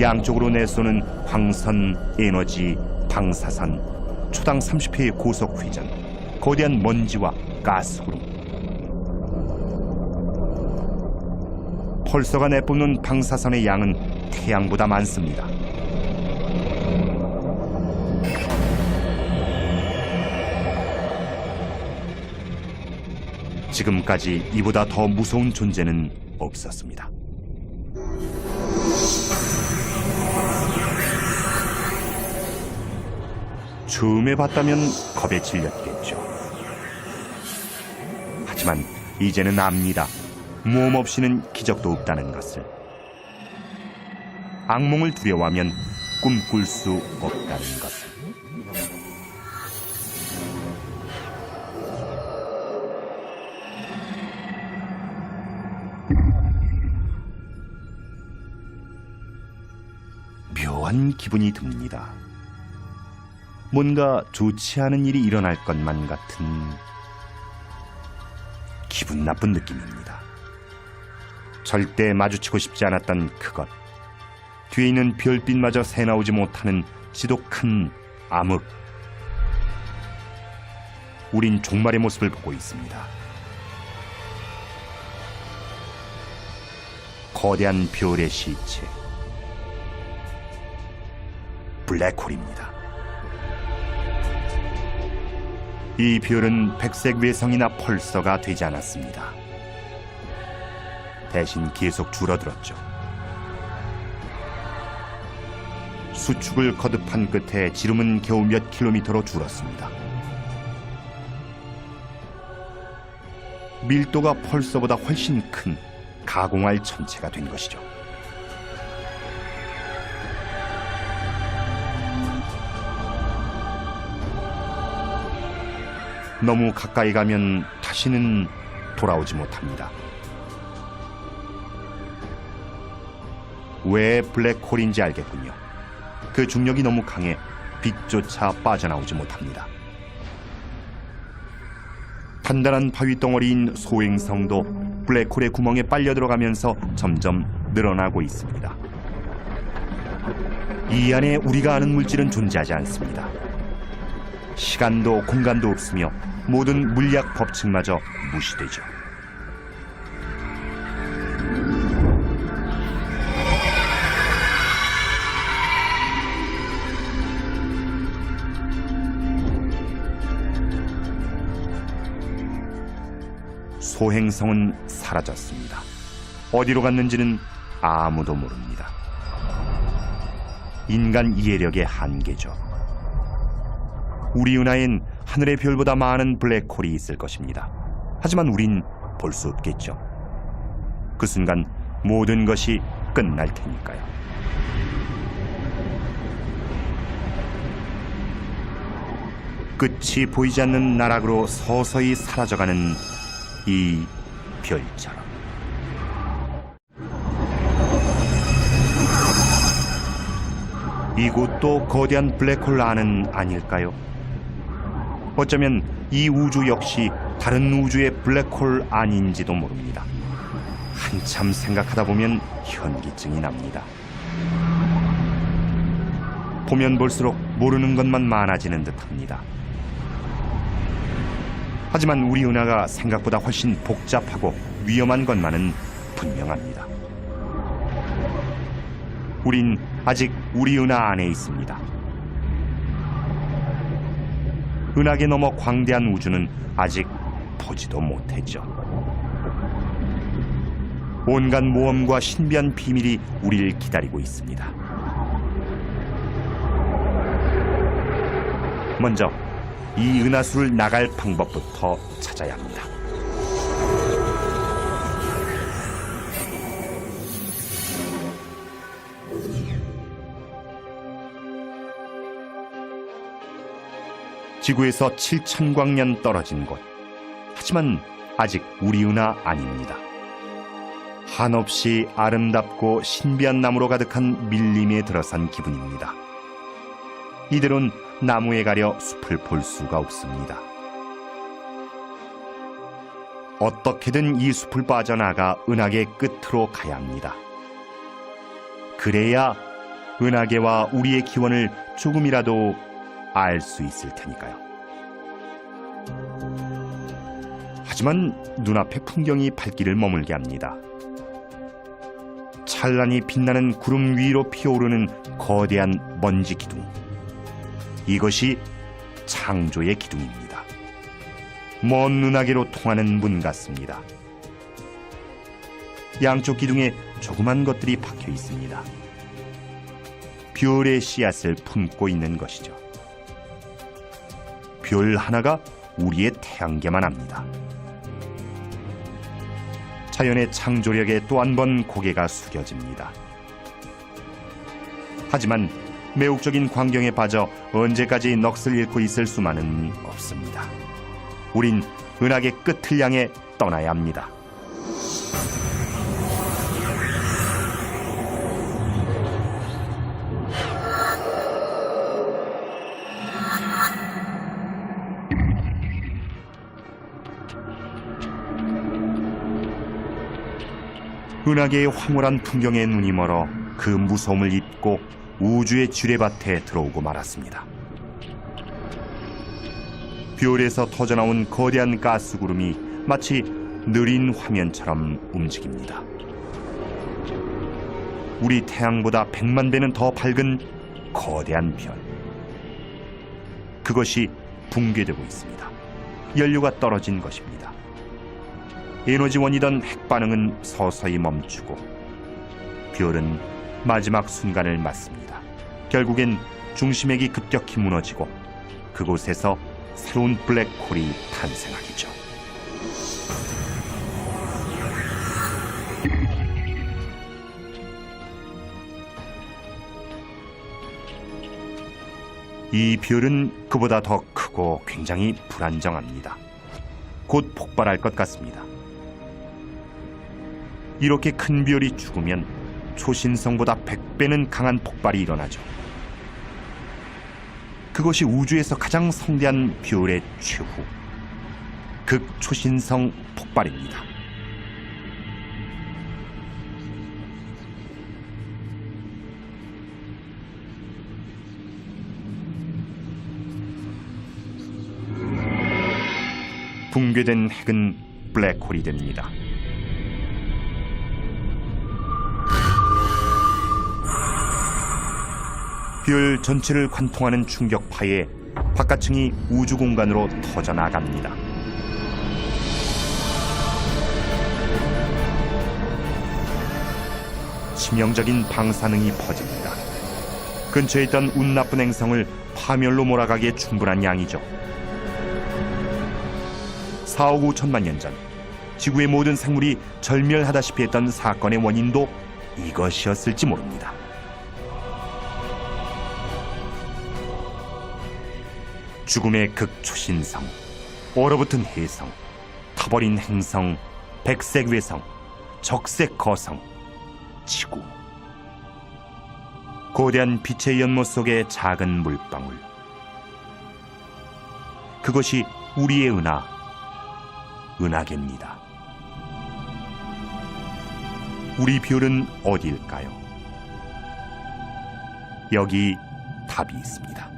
양쪽으로 내쏘는 광선, 에너지, 방사선, 초당 30회의 고속 회전, 거대한 먼지와 가스구름. 펄서가 내뿜는 방사선의 양은 태양보다 많습니다. 지금까지 이보다 더 무서운 존재는 없었습니다. 처음에 봤다면 겁에 질렸겠죠. 하지만 이제는 압니다. 모험 없이는 기적도 없다는 것을. 악몽을 두려워하면 꿈꿀 수 없다는 것. 묘한 기분이 듭니다. 뭔가 좋지 않은 일이 일어날 것만 같은 기분 나쁜 느낌입니다. 절대 마주치고 싶지 않았던 그것. 뒤에 있는 별빛마저 새나오지 못하는 지독한 암흑. 우린 종말의 모습을 보고 있습니다. 거대한 별의 시체. 블랙홀입니다. 이 별은 백색 외성이나 펄서가 되지 않았습니다. 대신 계속 줄어들었죠. 수축을 거듭한 끝에 지름은 겨우 몇 킬로미터로 줄었습니다. 밀도가 펄서보다 훨씬 큰 가공할 천체가 된 것이죠. 너무 가까이 가면 다시는 돌아오지 못합니다. 왜 블랙홀인지 알겠군요. 그 중력이 너무 강해 빛조차 빠져나오지 못합니다. 단단한 바위 덩어리인 소행성도 블랙홀의 구멍에 빨려 들어가면서 점점 늘어나고 있습니다. 이 안에 우리가 아는 물질은 존재하지 않습니다. 시간도 공간도 없으며 모든 물리학 법칙마저 무시되죠. 소행성은 사라졌습니다. 어디로 갔는지는 아무도 모릅니다. 인간 이해력의 한계죠. 우리 은하엔 하늘의 별보다 많은 블랙홀이 있을 것입니다. 하지만 우린 볼 수 없겠죠. 그 순간 모든 것이 끝날 테니까요. 끝이 보이지 않는 나락으로 서서히 사라져가는 이 별처럼. 이곳도 거대한 블랙홀 안은 아닐까요? 어쩌면 이 우주 역시 다른 우주의 블랙홀 아닌지도 모릅니다. 한참 생각하다 보면 현기증이 납니다. 보면 볼수록 모르는 것만 많아지는 듯합니다. 하지만 우리 은하가 생각보다 훨씬 복잡하고 위험한 것만은 분명합니다. 우린 아직 우리 은하 안에 있습니다. 은하계 너머 광대한 우주는 아직 보지도 못했죠. 온갖 모험과 신비한 비밀이 우리를 기다리고 있습니다. 먼저 이 은하수를 나갈 방법부터 찾아야 합니다. 지구에서 7,000광년 떨어진 곳. 하지만 아직 우리 은하 아닙니다. 한없이 아름답고 신비한 나무로 가득한 밀림에 들어선 기분입니다. 이대로는 나무에 가려 숲을 볼 수가 없습니다. 어떻게든 이 숲을 빠져나가 은하계 끝으로 가야 합니다. 그래야 은하계와 우리의 기원을 조금이라도 알 수 있을 테니까요. 하지만 눈앞의 풍경이 발길을 머물게 합니다. 찬란히 빛나는 구름 위로 피어오르는 거대한 먼지 기둥. 이것이 창조의 기둥입니다. 먼 은하계로 통하는 문 같습니다. 양쪽 기둥에 조그만 것들이 박혀 있습니다. 별의 씨앗을 품고 있는 것이죠. 별 하나가 우리의 태양계만 합니다. 자연의 창조력에 또 한 번 고개가 숙여집니다. 하지만 매혹적인 광경에 빠져 언제까지 넋을 잃고 있을 수만은 없습니다. 우린 은하계 끝을 향해 떠나야 합니다. 은하계의 황홀한 풍경에 눈이 멀어 그 무서움을 잊고 우주의 지뢰밭에 들어오고 말았습니다. 별에서 터져나온 거대한 가스구름이 마치 느린 화면처럼 움직입니다. 우리 태양보다 100만 배는 더 밝은 거대한 별. 그것이 붕괴되고 있습니다. 연료가 떨어진 것입니다. 에너지원이던 핵반응은 서서히 멈추고 별은 마지막 순간을 맞습니다. 결국엔 중심핵이 급격히 무너지고 그곳에서 새로운 블랙홀이 탄생하기죠. 이 별은 그보다 더 크고 굉장히 불안정합니다. 곧 폭발할 것 같습니다. 이렇게 큰 별이 죽으면 초신성보다 100배는 강한 폭발이 일어나죠. 그것이 우주에서 가장 성대한 별의 최후, 극초신성 폭발입니다. 붕괴된 핵은 블랙홀이 됩니다. 별 전체를 관통하는 충격파에 바깥층이 우주 공간으로 터져나갑니다. 치명적인 방사능이 퍼집니다. 근처에 있던 운 나쁜 행성을 파멸로 몰아가기에 충분한 양이죠. 4억 5천만 년 전 지구의 모든 생물이 절멸하다시피 했던 사건의 원인도 이것이었을지 모릅니다. 죽음의 극초신성, 얼어붙은 해성, 타버린 행성, 백색 외성, 적색 거성, 지구. 거대한 빛의 연못 속의 작은 물방울. 그것이 우리의 은하계입니다. 우리 별은 어디일까요? 여기 답이 있습니다.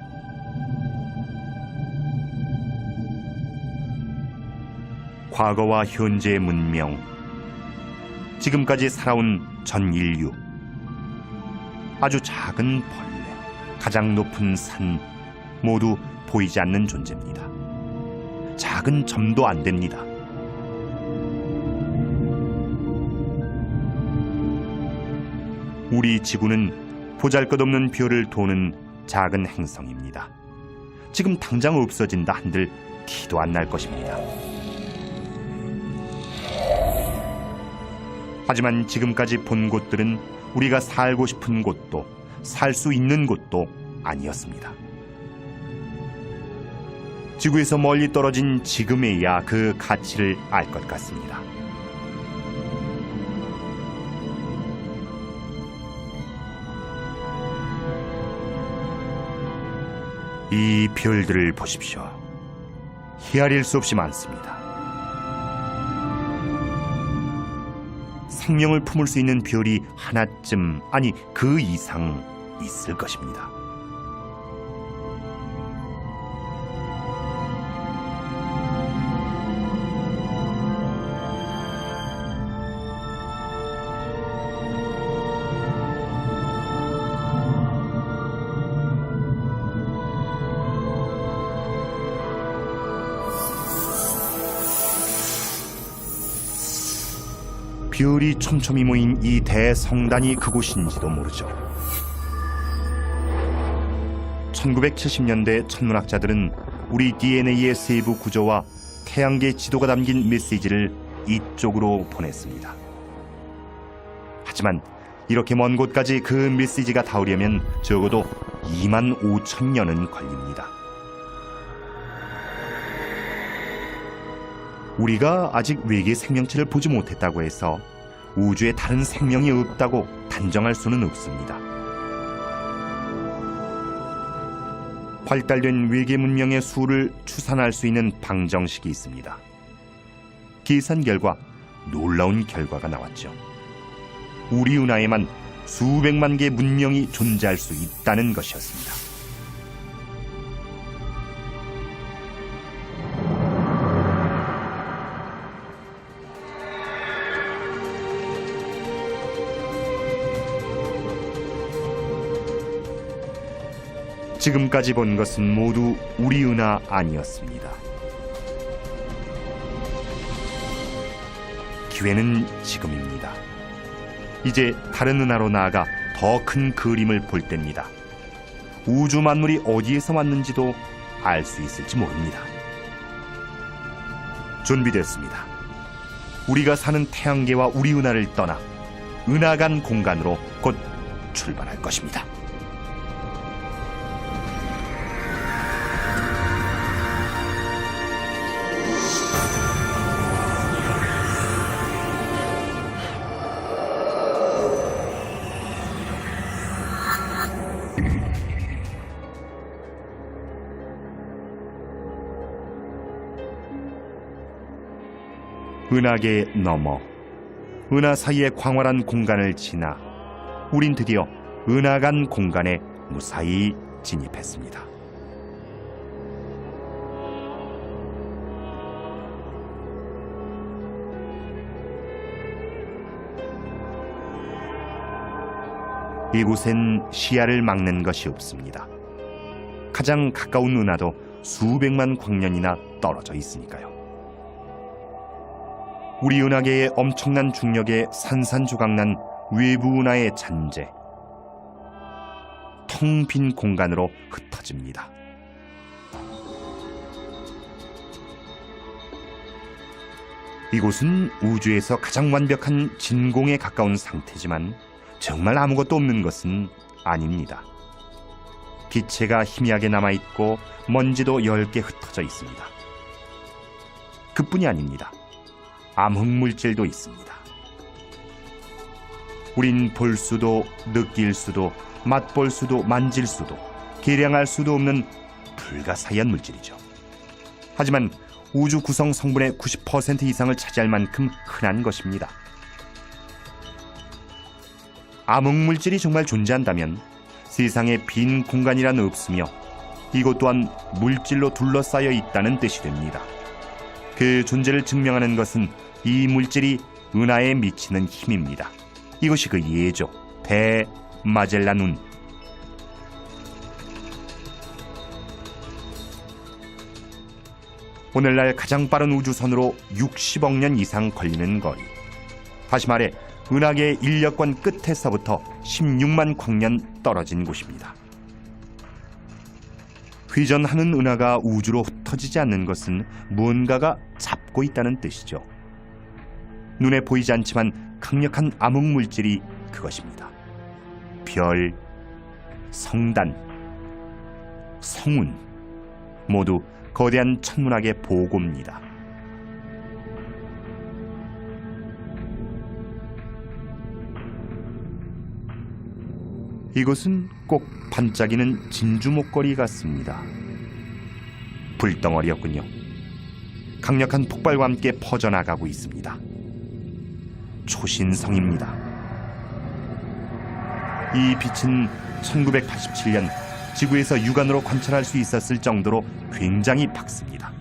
과거와 현재의 문명, 지금까지 살아온 전 인류, 아주 작은 벌레, 가장 높은 산, 모두 보이지 않는 존재입니다. 작은 점도 안 됩니다. 우리 지구는 보잘것없는 별을 도는 작은 행성입니다. 지금 당장 없어진다 한들 티도 안 날 것입니다. 하지만 지금까지 본 곳들은 우리가 살고 싶은 곳도 살 수 있는 곳도 아니었습니다. 지구에서 멀리 떨어진 지금에야 그 가치를 알 것 같습니다. 이 별들을 보십시오. 헤아릴 수 없이 많습니다. 생명을 품을 수 있는 별이 하나쯤, 아니 그 이상 있을 것입니다. 별이 촘촘히 모인 이 대성단이 그곳인지도 모르죠. 1970년대 천문학자들은 우리 DNA의 세부 구조와 태양계 지도가 담긴 메시지를 이쪽으로 보냈습니다. 하지만 이렇게 먼 곳까지 그 메시지가 닿으려면 적어도 2만 5천 년은 걸립니다. 우리가 아직 외계 생명체를 보지 못했다고 해서 우주에 다른 생명이 없다고 단정할 수는 없습니다. 발달된 외계 문명의 수를 추산할 수 있는 방정식이 있습니다. 계산 결과 놀라운 결과가 나왔죠. 우리 은하에만 수백만 개의 문명이 존재할 수 있다는 것이었습니다. 지금까지 본 것은 모두 우리 은하 아니었습니다. 기회는 지금입니다. 이제 다른 은하로 나아가 더 큰 그림을 볼 때입니다. 우주 만물이 어디에서 왔는지도 알 수 있을지 모릅니다. 준비됐습니다. 우리가 사는 태양계와 우리 은하를 떠나 은하간 공간으로 곧 출발할 것입니다. 은하계 너머, 은하 사이의 광활한 공간을 지나 우린 드디어 은하간 공간에 무사히 진입했습니다. 이곳엔 시야를 막는 것이 없습니다. 가장 가까운 은하도 수백만 광년이나 떨어져 있으니까요. 우리 은하계의 엄청난 중력에 산산조각난 외부 은하의 잔재, 텅 빈 공간으로 흩어집니다. 이곳은 우주에서 가장 완벽한 진공에 가까운 상태지만 정말 아무것도 없는 것은 아닙니다. 기체가 희미하게 남아있고 먼지도 10개 흩어져 있습니다. 그뿐이 아닙니다. 암흑물질도 있습니다. 우린 볼 수도 느낄 수도 맛볼 수도 만질 수도 계량할 수도 없는 불가사의한 물질이죠. 하지만 우주 구성 성분의 90% 이상을 차지할 만큼 흔한 것입니다. 암흑물질이 정말 존재한다면 세상에 빈 공간이란 없으며 이곳 또한 물질로 둘러싸여 있다는 뜻이 됩니다. 그 존재를 증명하는 것은 이 물질이 은하에 미치는 힘입니다. 이것이 그 예죠. 대마젤란운. 오늘날 가장 빠른 우주선으로 60억 년 이상 걸리는 거리. 다시 말해 은하계의 인력권 끝에서부터 16만 광년 떨어진 곳입니다. 회전하는 은하가 우주로 흩어지지 않는 것은 무언가가 잡고 있다는 뜻이죠. 눈에 보이지 않지만 강력한 암흑물질이 그것입니다. 별, 성단, 성운 모두 거대한 천문학의 보고입니다. 이곳은 꼭 반짝이는 진주 목걸이 같습니다. 불덩어리였군요. 강력한 폭발과 함께 퍼져나가고 있습니다. 초신성입니다. 이 빛은 1987년 지구에서 육안으로 관찰할 수 있었을 정도로 굉장히 밝습니다.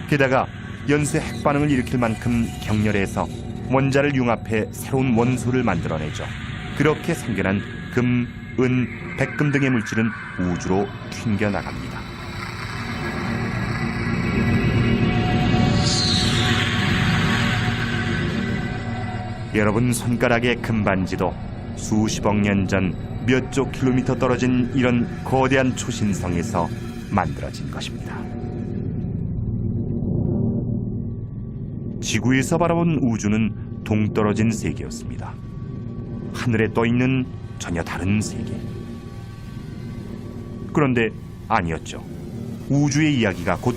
게다가 연쇄 핵반응을 일으킬 만큼 격렬해서 원자를 융합해 새로운 원소를 만들어내죠. 그렇게 생겨난 금, 은, 백금 등의 물질은 우주로 튕겨나갑니다. 여러분 손가락의 금반지도 수십억 년 전 몇 조 킬로미터 떨어진 이런 거대한 초신성에서 만들어진 것입니다. 지구에서 바라본 우주는 동떨어진 세계였습니다. 하늘에 떠 있는 전혀 다른 세계. 그런데 아니었죠. 우주의 이야기가 곧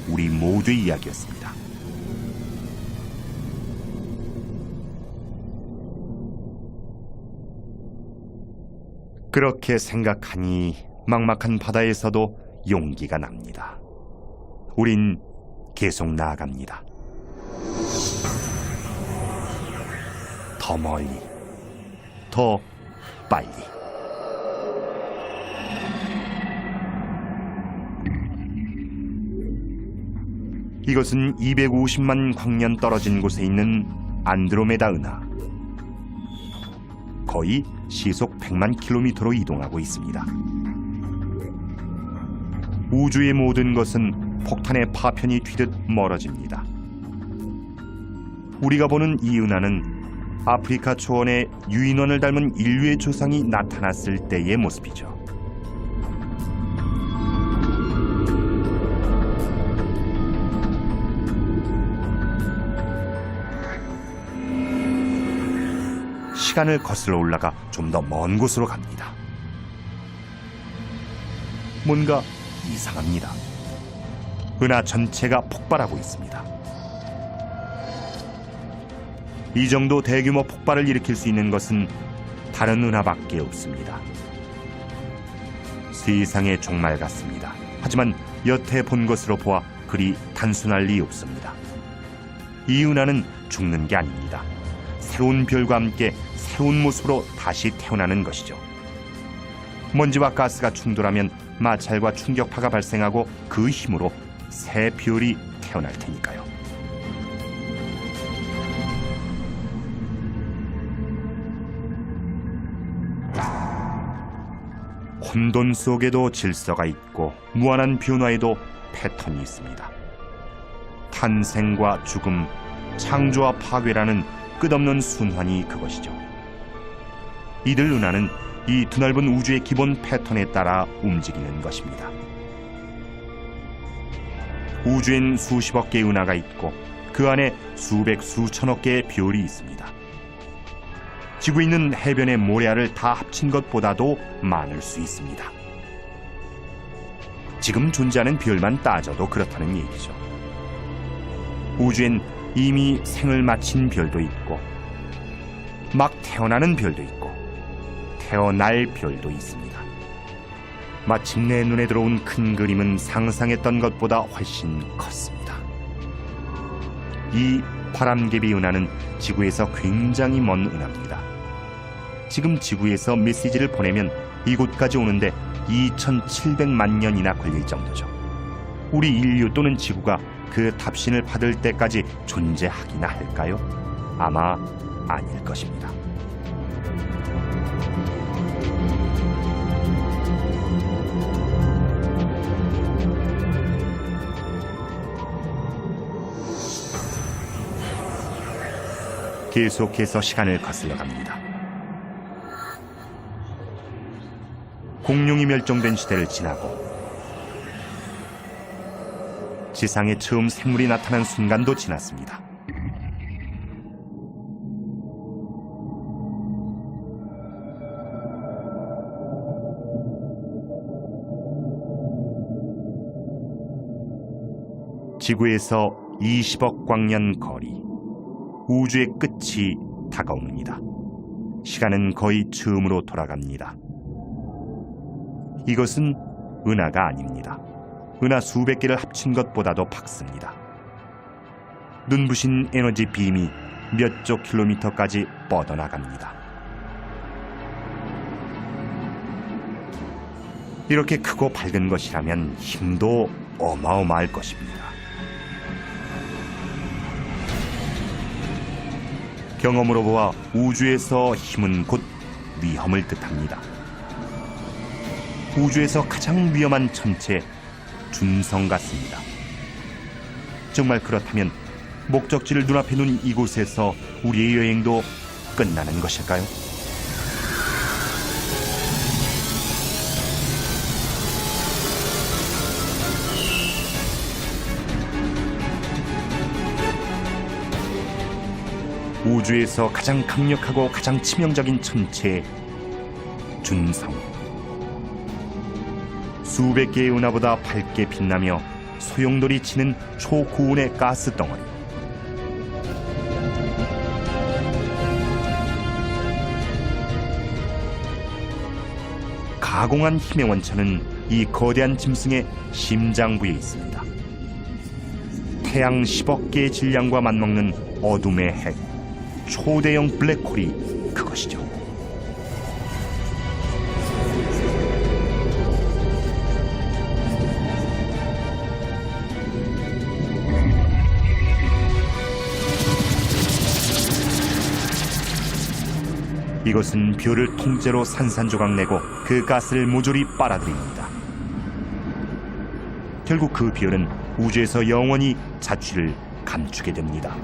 우리 모두의 이야기였습니다. 그렇게 생각하니 막막한 바다에서도 용기가 납니다. 우린 계속 나아갑니다. 더 멀리, 더 빨리. 이것은 250만 광년 떨어진 곳에 있는 안드로메다 은하. 거의 시속 100만 킬로미터로 이동하고 있습니다. 우주의 모든 것은 폭탄의 파편이 튀듯 멀어집니다. 우리가 보는 이 은하는 아프리카 초원에 유인원을 닮은 인류의 조상이 나타났을 때의 모습이죠. 시간을 거슬러 올라가 좀 더 먼 곳으로 갑니다. 뭔가 이상합니다. 은하 전체가 폭발하고 있습니다. 이 정도 대규모 폭발을 일으킬 수 있는 것은 다른 은하밖에 없습니다. 세상의 종말 같습니다. 하지만 여태 본 것으로 보아 그리 단순할 리 없습니다. 이 은하는 죽는 게 아닙니다. 새로운 별과 함께 새로운 모습으로 다시 태어나는 것이죠. 먼지와 가스가 충돌하면 마찰과 충격파가 발생하고 그 힘으로 새 별이 태어날 테니까요. 혼돈 속에도 질서가 있고 무한한 변화에도 패턴이 있습니다. 탄생과 죽음, 창조와 파괴라는 끝없는 순환이 그것이죠. 이들 은하는 이 드넓은 우주의 기본 패턴에 따라 움직이는 것입니다. 우주엔 수십억 개의 은하가 있고 그 안에 수백 수천억 개의 별이 있습니다. 지구에 있는 해변의 모래알을 다 합친 것보다도 많을 수 있습니다. 지금 존재하는 별만 따져도 그렇다는 얘기죠. 우주엔 이미 생을 마친 별도 있고 막 태어나는 별도 있고 태어날 별도 있습니다. 마침내 눈에 들어온 큰 그림은 상상했던 것보다 훨씬 컸습니다. 이 바람개비 은하는 지구에서 굉장히 먼 은하입니다. 지금 지구에서 메시지를 보내면 이곳까지 오는데 2700만 년이나 걸릴 정도죠. 우리 인류 또는 지구가 그 답신을 받을 때까지 존재하기나 할까요? 아마 아닐 것입니다. 계속해서 시간을 거슬러 갑니다. 공룡이 멸종된 시대를 지나고 지상에 처음 생물이 나타난 순간도 지났습니다. 지구에서 20억 광년 거리, 우주의 끝이 다가옵니다. 시간은 거의 처음으로 돌아갑니다. 이것은 은하가 아닙니다. 은하 수백 개를 합친 것보다도 박습니다. 눈부신 에너지 빔이 몇 조 킬로미터까지 뻗어나갑니다. 이렇게 크고 밝은 것이라면 힘도 어마어마할 것입니다. 경험으로 보아 우주에서 힘은 곧 위험을 뜻합니다. 우주에서 가장 위험한 천체, 준성 같습니다. 정말 그렇다면 목적지를 눈앞에 둔 이곳에서 우리의 여행도 끝나는 것일까요? 우주에서 가장 강력하고 가장 치명적인 천체 준성. 수백 개의 은하보다 밝게 빛나며 소용돌이 치는 초고온의 가스 덩어리. 가공한 힘의 원천은 이 거대한 짐승의 심장부에 있습니다. 태양 10억 개의 질량과 맞먹는 어둠의 핵, 초대형 블랙홀이 그것이죠. 이것은 별을 통째로 산산조각 내고 그 가스를 모조리 빨아들입니다. 결국 그 별은 우주에서 영원히 자취를 감추게 됩니다.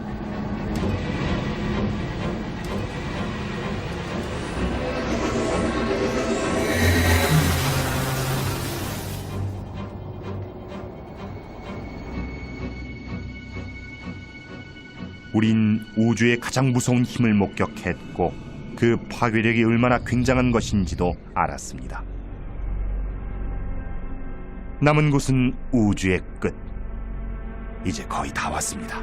우린 우주의 가장 무서운 힘을 목격했고 그 파괴력이 얼마나 굉장한 것인지도 알았습니다. 남은 곳은 우주의 끝. 이제 거의 다 왔습니다.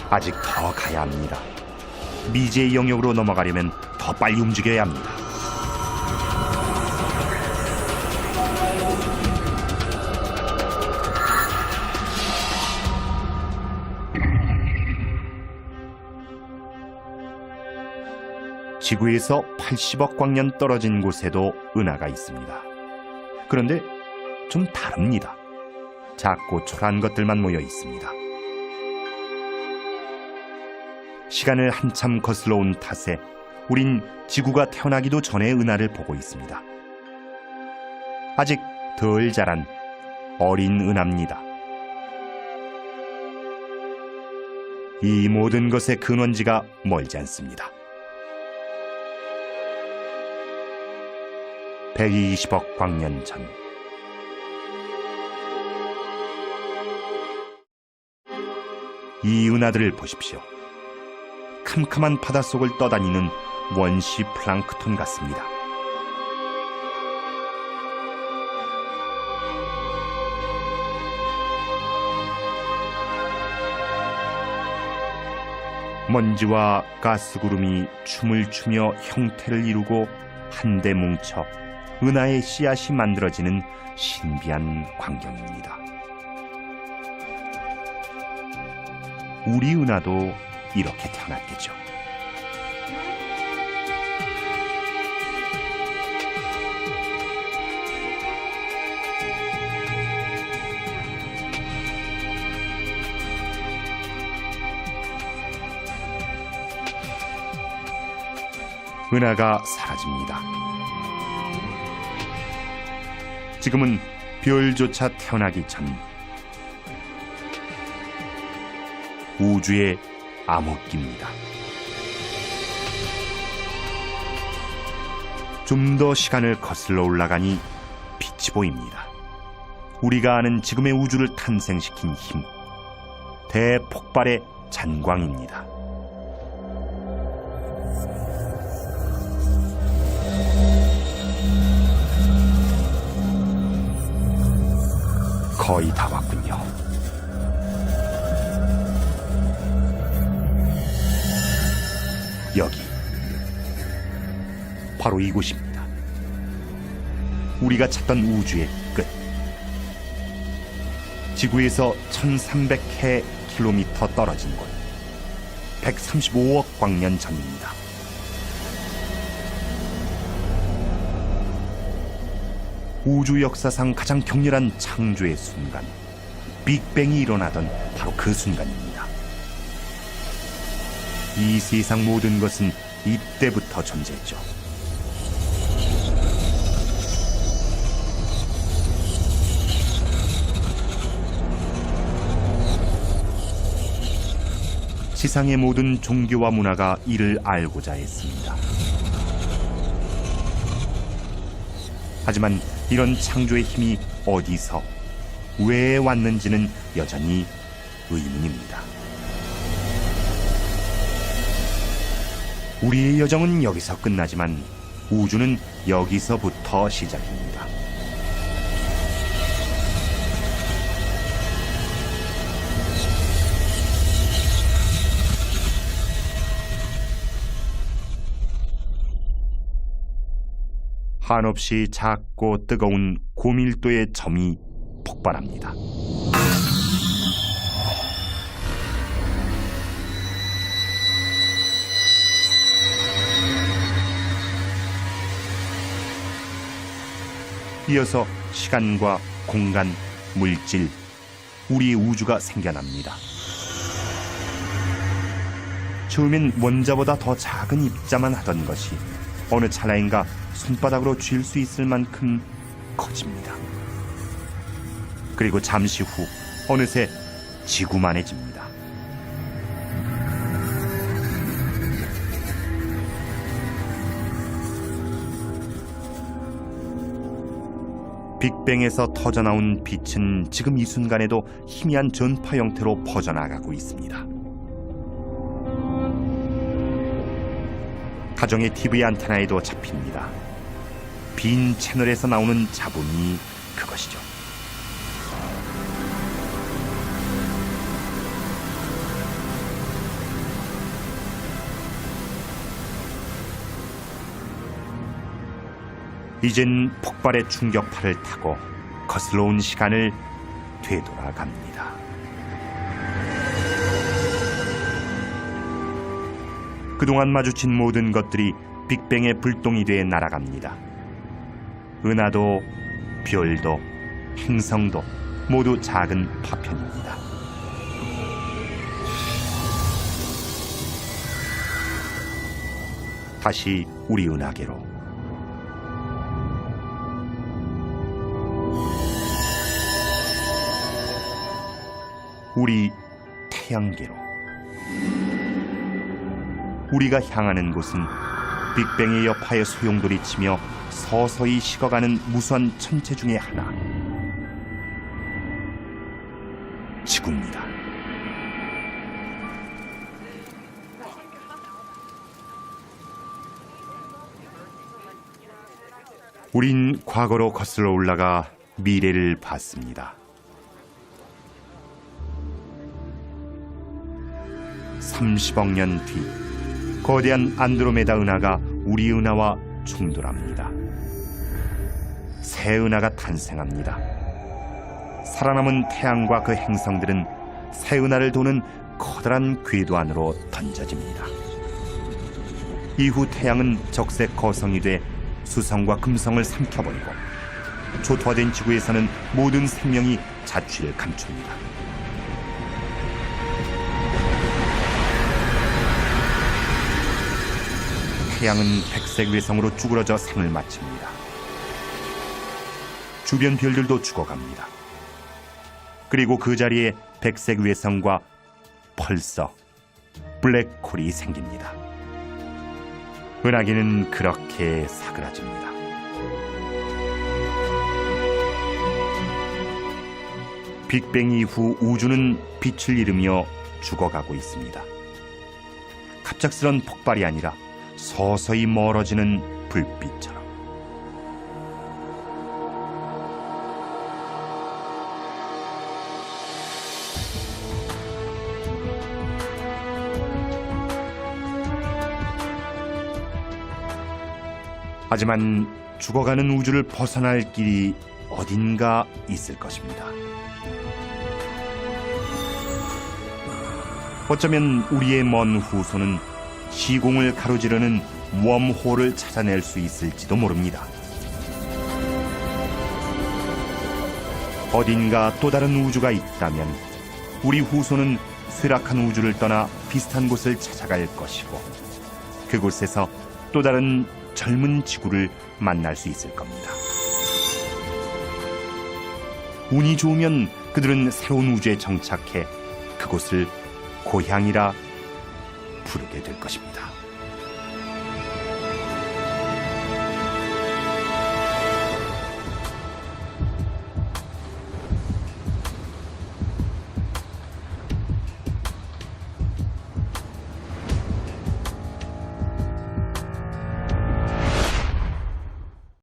아직 더 가야 합니다. 미지의 영역으로 넘어가려면 더 빨리 움직여야 합니다. 지구에서 80억 광년 떨어진 곳에도 은하가 있습니다. 그런데 좀 다릅니다. 작고 초라한 것들만 모여 있습니다. 시간을 한참 거슬러 온 탓에 우린 지구가 태어나기도 전에 은하를 보고 있습니다. 아직 덜 자란 어린 은하입니다. 이 모든 것의 근원지가 멀지 않습니다. 120억 광년 전, 이 은하들을 보십시오. 캄캄한 바닷속을 떠다니는 원시 플랑크톤 같습니다. 먼지와 가스구름이 춤을 추며 형태를 이루고 한데 뭉쳐 은하의 씨앗이 만들어지는 신비한 광경입니다. 우리 은하도 이렇게 태어났겠죠. 은하가 사라집니다. 지금은 별조차 태어나기 전 우주의 암흑기입니다. 좀 더 시간을 거슬러 올라가니 빛이 보입니다. 우리가 아는 지금의 우주를 탄생시킨 힘, 대폭발의 잔광입니다. 거의 다 왔군요. 여기, 바로 이곳입니다. 우리가 찾던 우주의 끝. 지구에서 1300km 떨어진 곳, 135억 광년 전입니다. 우주 역사상 가장 격렬한 창조의 순간, 빅뱅이 일어나던 바로 그 순간입니다. 이 세상 모든 것은 이때부터 존재했죠. 지상의 모든 종교와 문화가 이를 알고자 했습니다. 하지만 이런 창조의 힘이 어디서, 왜 왔는지는 여전히 의문입니다. 우리의 여정은 여기서 끝나지만 우주는 여기서부터 시작입니다. 한없이 작고 뜨거운 고밀도의 점이 폭발합니다. 이어서 시간과 공간, 물질, 우리의 우주가 생겨납니다. 처음엔 원자보다 더 작은 입자만 하던 것이 어느 찰나인가 손바닥으로 쥘 수 있을 만큼 커집니다. 그리고 잠시 후 어느새 지구만해집니다. 빅뱅에서 터져나온 빛은 지금 이 순간에도 희미한 전파 형태로 퍼져나가고 있습니다. 가정의 TV 안테나에도 잡힙니다. 빈 채널에서 나오는 잡음이 그것이죠. 이젠 폭발의 충격파를 타고 거슬러 온 시간을 되돌아갑니다. 그동안 마주친 모든 것들이 빅뱅의 불똥이 돼 날아갑니다. 은하도 별도 행성도 모두 작은 파편입니다. 다시 우리 은하계로, 우리 태양계로. 우리가 향하는 곳은 빅뱅의 여파에 소용돌이치며 서서히 식어가는 무수한 천체 중의 하나, 지구입니다. 우린 과거로 거슬러 올라가 미래를 봤습니다. 30억 년 뒤 거대한 안드로메다 은하가 우리 은하와 충돌합니다. 새 은하가 탄생합니다. 살아남은 태양과 그 행성들은 새 은하를 도는 커다란 궤도 안으로 던져집니다. 이후 태양은 적색 거성이 돼 수성과 금성을 삼켜버리고 초토화된 지구에서는 모든 생명이 자취를 감춥니다. 태양은 백색 외성으로 쭈그러져 생을 마칩니다. 주변 별들도 죽어갑니다. 그리고 그 자리에 백색 외성과 펄서, 블랙홀이 생깁니다. 은하계는 그렇게 사그라집니다. 빅뱅 이후 우주는 빛을 잃으며 죽어가고 있습니다. 갑작스런 폭발이 아니라 서서히 멀어지는 불빛처럼. 하지만 죽어가는 우주를 벗어날 길이 어딘가 있을 것입니다. 어쩌면 우리의 먼 후손은 시공을 가로지르는 웜홀을 찾아낼 수 있을지도 모릅니다. 어딘가 또 다른 우주가 있다면 우리 후손은 쇠락한 우주를 떠나 비슷한 곳을 찾아갈 것이고, 그곳에서 또 다른 젊은 지구를 만날 수 있을 겁니다. 운이 좋으면 그들은 새로운 우주에 정착해 그곳을 고향이라 부르게 될 것입니다.